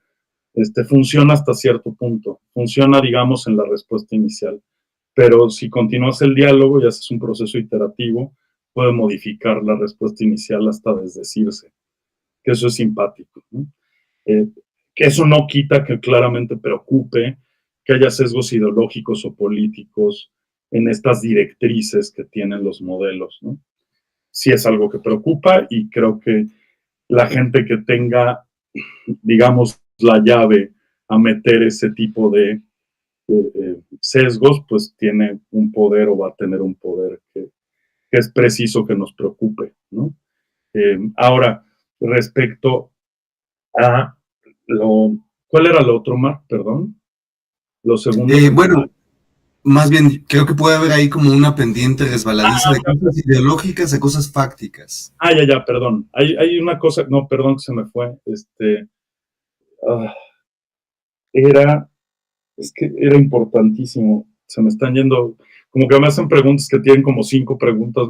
funciona hasta cierto punto, funciona, digamos, en la respuesta inicial. Pero si continúas el diálogo y haces un proceso iterativo, puede modificar la respuesta inicial hasta desdecirse, que eso es simpático, ¿no? Que eso no quita que claramente preocupe que haya sesgos ideológicos o políticos en estas directrices que tienen los modelos, ¿no? Sí es algo que preocupa y creo que la gente que tenga, digamos, la llave a meter ese tipo de sesgos, pues tiene un poder o va a tener un poder que es preciso que nos preocupe, ¿no? Ahora, respecto a ¿cuál era lo otro, Mark? Perdón. Lo segundo. Bueno, más bien, creo que puede haber ahí como una pendiente resbaladiza de cosas ideológicas a cosas fácticas. Ya, perdón. Hay una cosa, no, perdón que se me fue. Es que era importantísimo. Se me están yendo, como que me hacen preguntas que tienen como 5 preguntas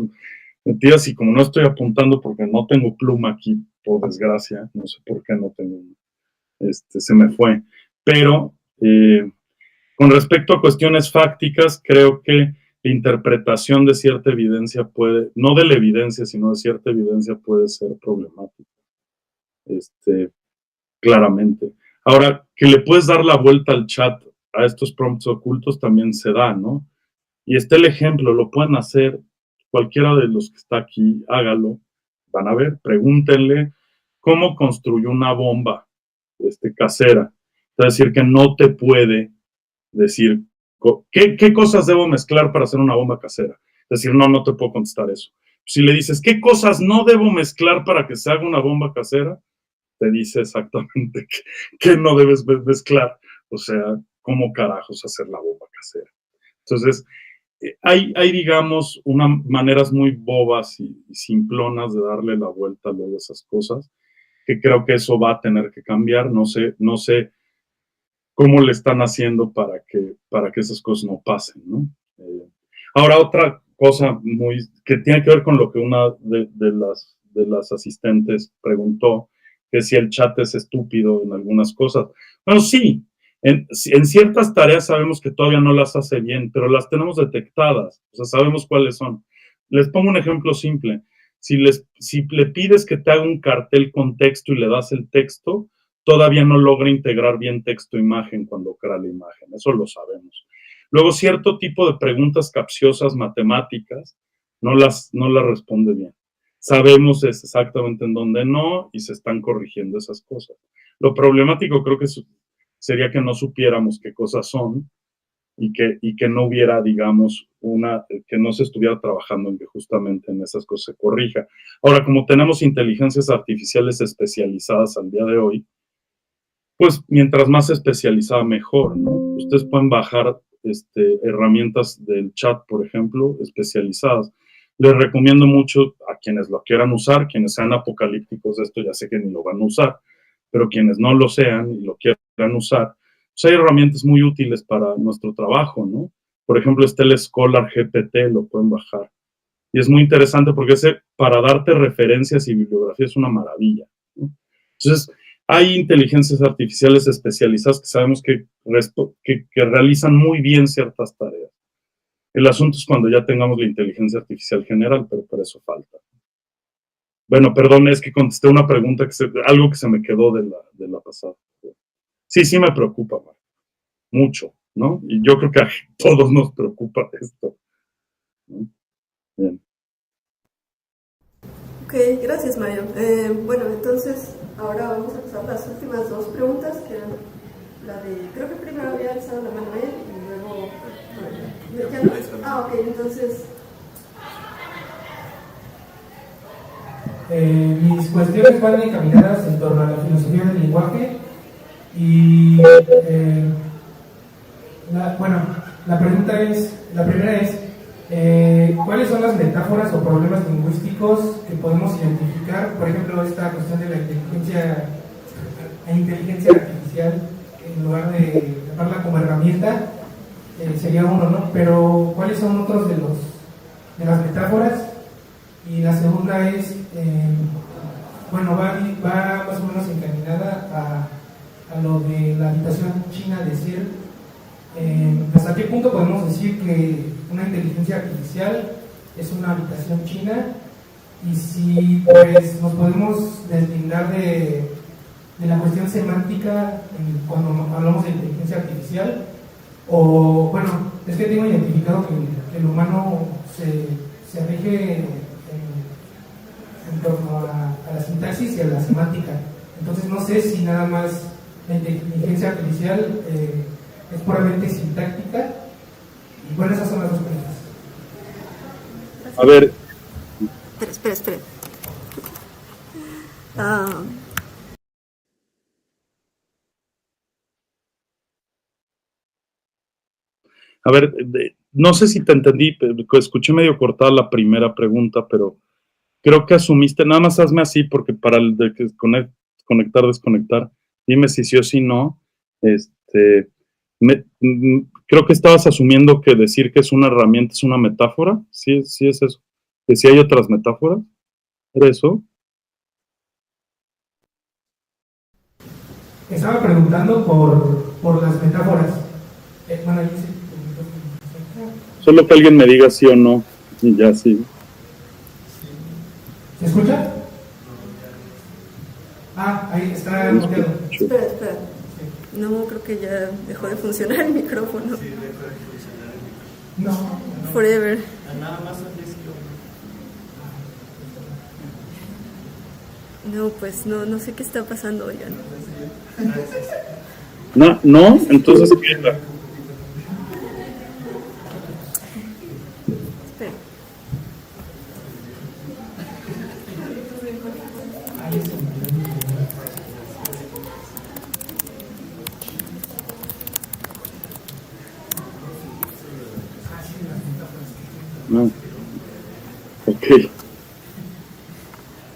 metidas y como no estoy apuntando porque no tengo pluma aquí, por desgracia, no sé por qué no tengo, se me fue. Pero con respecto a cuestiones fácticas, creo que la interpretación de cierta evidencia puede, no de la evidencia, sino de cierta evidencia puede ser problemática. Claramente. Ahora, que le puedes dar la vuelta al chat a estos prompts ocultos también se da, ¿no? Y está el ejemplo, lo pueden hacer, cualquiera de los que está aquí, hágalo, van a ver, pregúntenle cómo construyó una bomba casera. Es decir, que no te puede decir, ¿qué cosas debo mezclar para hacer una bomba casera? decir, no, no te puedo contestar eso. Si le dices, ¿qué cosas no debo mezclar para que se haga una bomba casera? Te dice exactamente qué no debes mezclar. O sea, ¿cómo carajos hacer la bomba casera? Entonces, hay digamos, maneras muy bobas y simplonas de darle la vuelta luego a esas cosas, que creo que eso va a tener que cambiar. No sé cómo le están haciendo para que esas cosas no pasen, ¿no? Ahora, otra cosa que tiene que ver con lo que una de las asistentes preguntó, que si el chat es estúpido en algunas cosas. Bueno, sí, en ciertas tareas sabemos que todavía no las hace bien, pero las tenemos detectadas, o sea, sabemos cuáles son. Les pongo un ejemplo simple. Si le pides que te haga un cartel con texto y le das el texto, todavía no logra integrar bien texto-imagen cuando crea la imagen, eso lo sabemos. Luego, cierto tipo de preguntas capciosas matemáticas no las responde bien. Sabemos exactamente en dónde no y se están corrigiendo esas cosas. Lo problemático creo que sería que no supiéramos qué cosas son y que no hubiera, digamos, que no se estuviera trabajando en que justamente en esas cosas se corrija. Ahora, como tenemos inteligencias artificiales especializadas al día de hoy, pues mientras más especializada mejor, ¿no? Ustedes pueden bajar herramientas del chat, por ejemplo, especializadas. Les recomiendo mucho a quienes lo quieran usar, quienes sean apocalípticos de esto, ya sé que ni lo van a usar, pero quienes no lo sean y lo quieran usar, pues hay herramientas muy útiles para nuestro trabajo, ¿no? Por ejemplo, el Scholar GPT, lo pueden bajar. Y es muy interesante porque para darte referencias y bibliografía es una maravilla, ¿no? Entonces, hay inteligencias artificiales especializadas que sabemos que realizan muy bien ciertas tareas. El asunto es cuando ya tengamos la inteligencia artificial general, pero para eso falta. Bueno, perdón, es que contesté una pregunta, algo que se me quedó de la pasada. Sí me preocupa, Mario, mucho, ¿no? Y yo creo que a todos nos preocupa esto, ¿no? Bien. Ok, gracias, Mario. Bueno, entonces ahora vamos a pasar las últimas dos preguntas, que eran la de, creo que primero había alzado la mano él y luego... ok, entonces... Mis cuestiones van encaminadas en torno a la filosofía del lenguaje y la primera es ¿cuáles son las metáforas o problemas lingüísticos que podemos identificar? Por ejemplo, esta cuestión de la inteligencia artificial, en lugar de llamarla como herramienta, sería uno, ¿no? Pero ¿cuáles son otros de las metáforas? Y la segunda es, va más o menos encaminada a lo de la habitación china de Searle. ¿Hasta qué punto podemos decir que una inteligencia artificial es una habitación china? Y si pues nos podemos deslindar de la cuestión semántica cuando hablamos de inteligencia artificial, o bueno, es que tengo identificado que el humano se rige en torno a la sintaxis y a la semántica. Entonces no sé si nada más la inteligencia artificial es puramente sintáctica. Y bueno, esas son las dos preguntas. A ver. Espera. A ver, no sé si te entendí, pero escuché medio cortada la primera pregunta, pero creo que asumiste, nada más hazme así, porque para el de conectar, desconectar, dime si sí o si no. Creo que estabas asumiendo que decir que es una herramienta es una metáfora. Sí es eso. Que si hay otras metáforas. ¿Era eso? Estaba preguntando por las metáforas. Bueno, ahí sí. Solo que alguien me diga sí o no. Y ya sí. ¿Se escucha? Ahí está bloqueado. Espera. No, creo que ya dejó de funcionar el micrófono. No. Forever. No, pues no sé qué está pasando, oigan. No, entonces ¿qué era? Espera. No. Ok.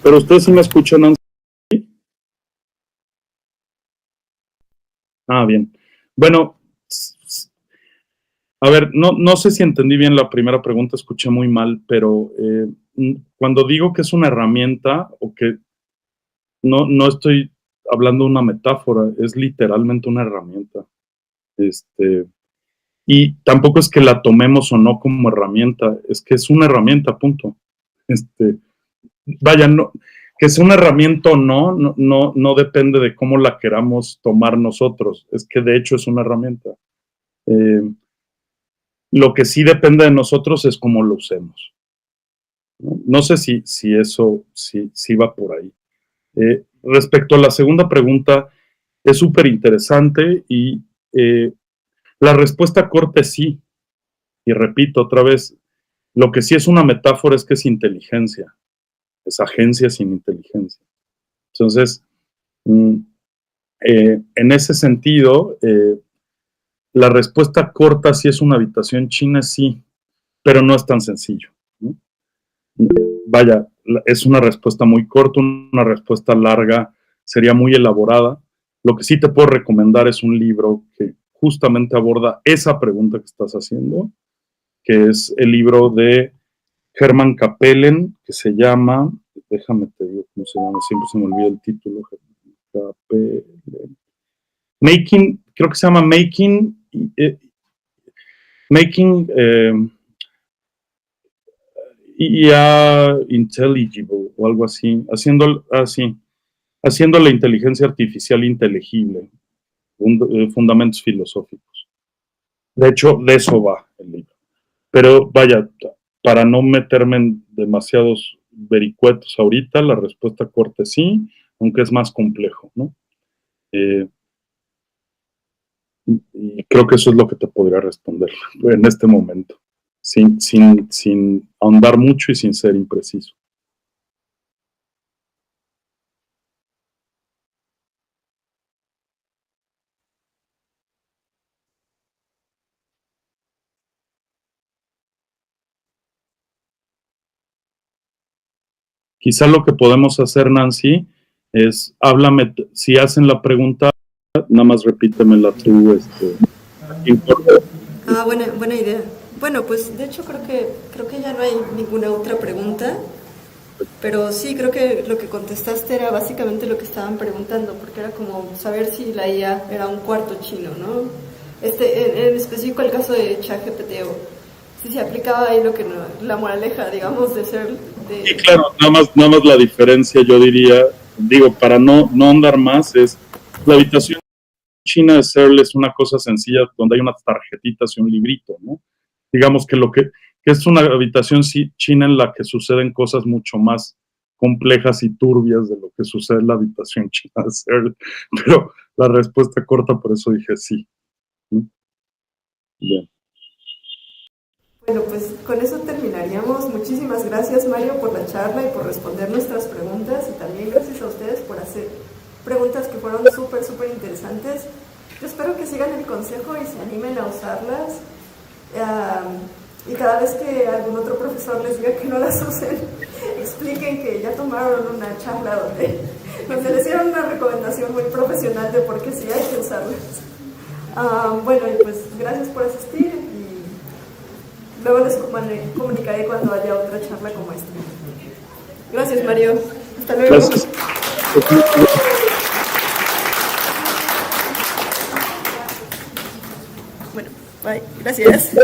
Pero ustedes sí me escuchan, Nancy. Ah, bien. Bueno, a ver, no sé si entendí bien la primera pregunta, escuché muy mal, pero cuando digo que es una herramienta o que no estoy hablando de una metáfora, es literalmente una herramienta. Y tampoco es que la tomemos o no como herramienta, es que es una herramienta, punto. Vaya, no, que sea una herramienta o no depende de cómo la queramos tomar nosotros, es que de hecho es una herramienta. Lo que sí depende de nosotros es cómo lo usemos. No sé si eso sí va por ahí. Respecto a la segunda pregunta, es súper interesante y la respuesta corta es sí. Y repito otra vez, lo que sí es una metáfora es que es inteligencia, es agencia sin inteligencia. Entonces, en ese sentido, la respuesta corta si es una habitación china, sí, pero no es tan sencillo, ¿no? Vaya, es una respuesta muy corta, una respuesta larga sería muy elaborada. Lo que sí te puedo recomendar es un libro que justamente aborda esa pregunta que estás haciendo, que es el libro de Hermann Kapellen, que se llama, déjame te digo cómo se llama, siempre se me olvida el título, Kapellen. Creo que se llama IA Intelligible o algo así, haciendo la inteligencia artificial inteligible, fundamentos filosóficos. De hecho, de eso va el libro. Pero vaya, para no meterme en demasiados vericuetos ahorita, la respuesta corta es sí, aunque es más complejo, ¿no? Y creo que eso es lo que te podría responder en este momento, sin ahondar mucho y sin ser impreciso. Quizá lo que podemos hacer, Nancy, es háblame, si hacen la pregunta, nada más repítemela tú, buena idea. Bueno, pues de hecho creo que ya no hay ninguna otra pregunta, pero sí creo que lo que contestaste era básicamente lo que estaban preguntando, porque era como saber si la IA era un cuarto chino, ¿no? En específico el caso de ChatGPT, o si se aplicaba ahí lo que la moraleja, digamos, de ser de... Sí, claro, nada más la diferencia, yo diría, para no andar más, es la habitación china de Searle es una cosa sencilla donde hay unas tarjetitas y un librito, ¿no? Digamos que que es una habitación china en la que suceden cosas mucho más complejas y turbias de lo que sucede en la habitación china de Searle, pero la respuesta corta, por eso dije sí. Bien. Bueno, pues con eso terminaríamos. Muchísimas gracias, Mario, por la charla y por responder nuestras preguntas, y también gracias a ustedes por hacer preguntas que fueron súper interesantes. Yo espero que sigan el consejo y se animen a usarlas, y cada vez que algún otro profesor les diga que no las usen, expliquen que ya tomaron una charla donde les dieron una recomendación muy profesional de por qué sí hay que usarlas. Bueno, y pues gracias por asistir, y luego les comunicaré cuando haya otra charla como esta. Gracias, Mario. Hasta luego. Gracias. Bueno, bye. Gracias.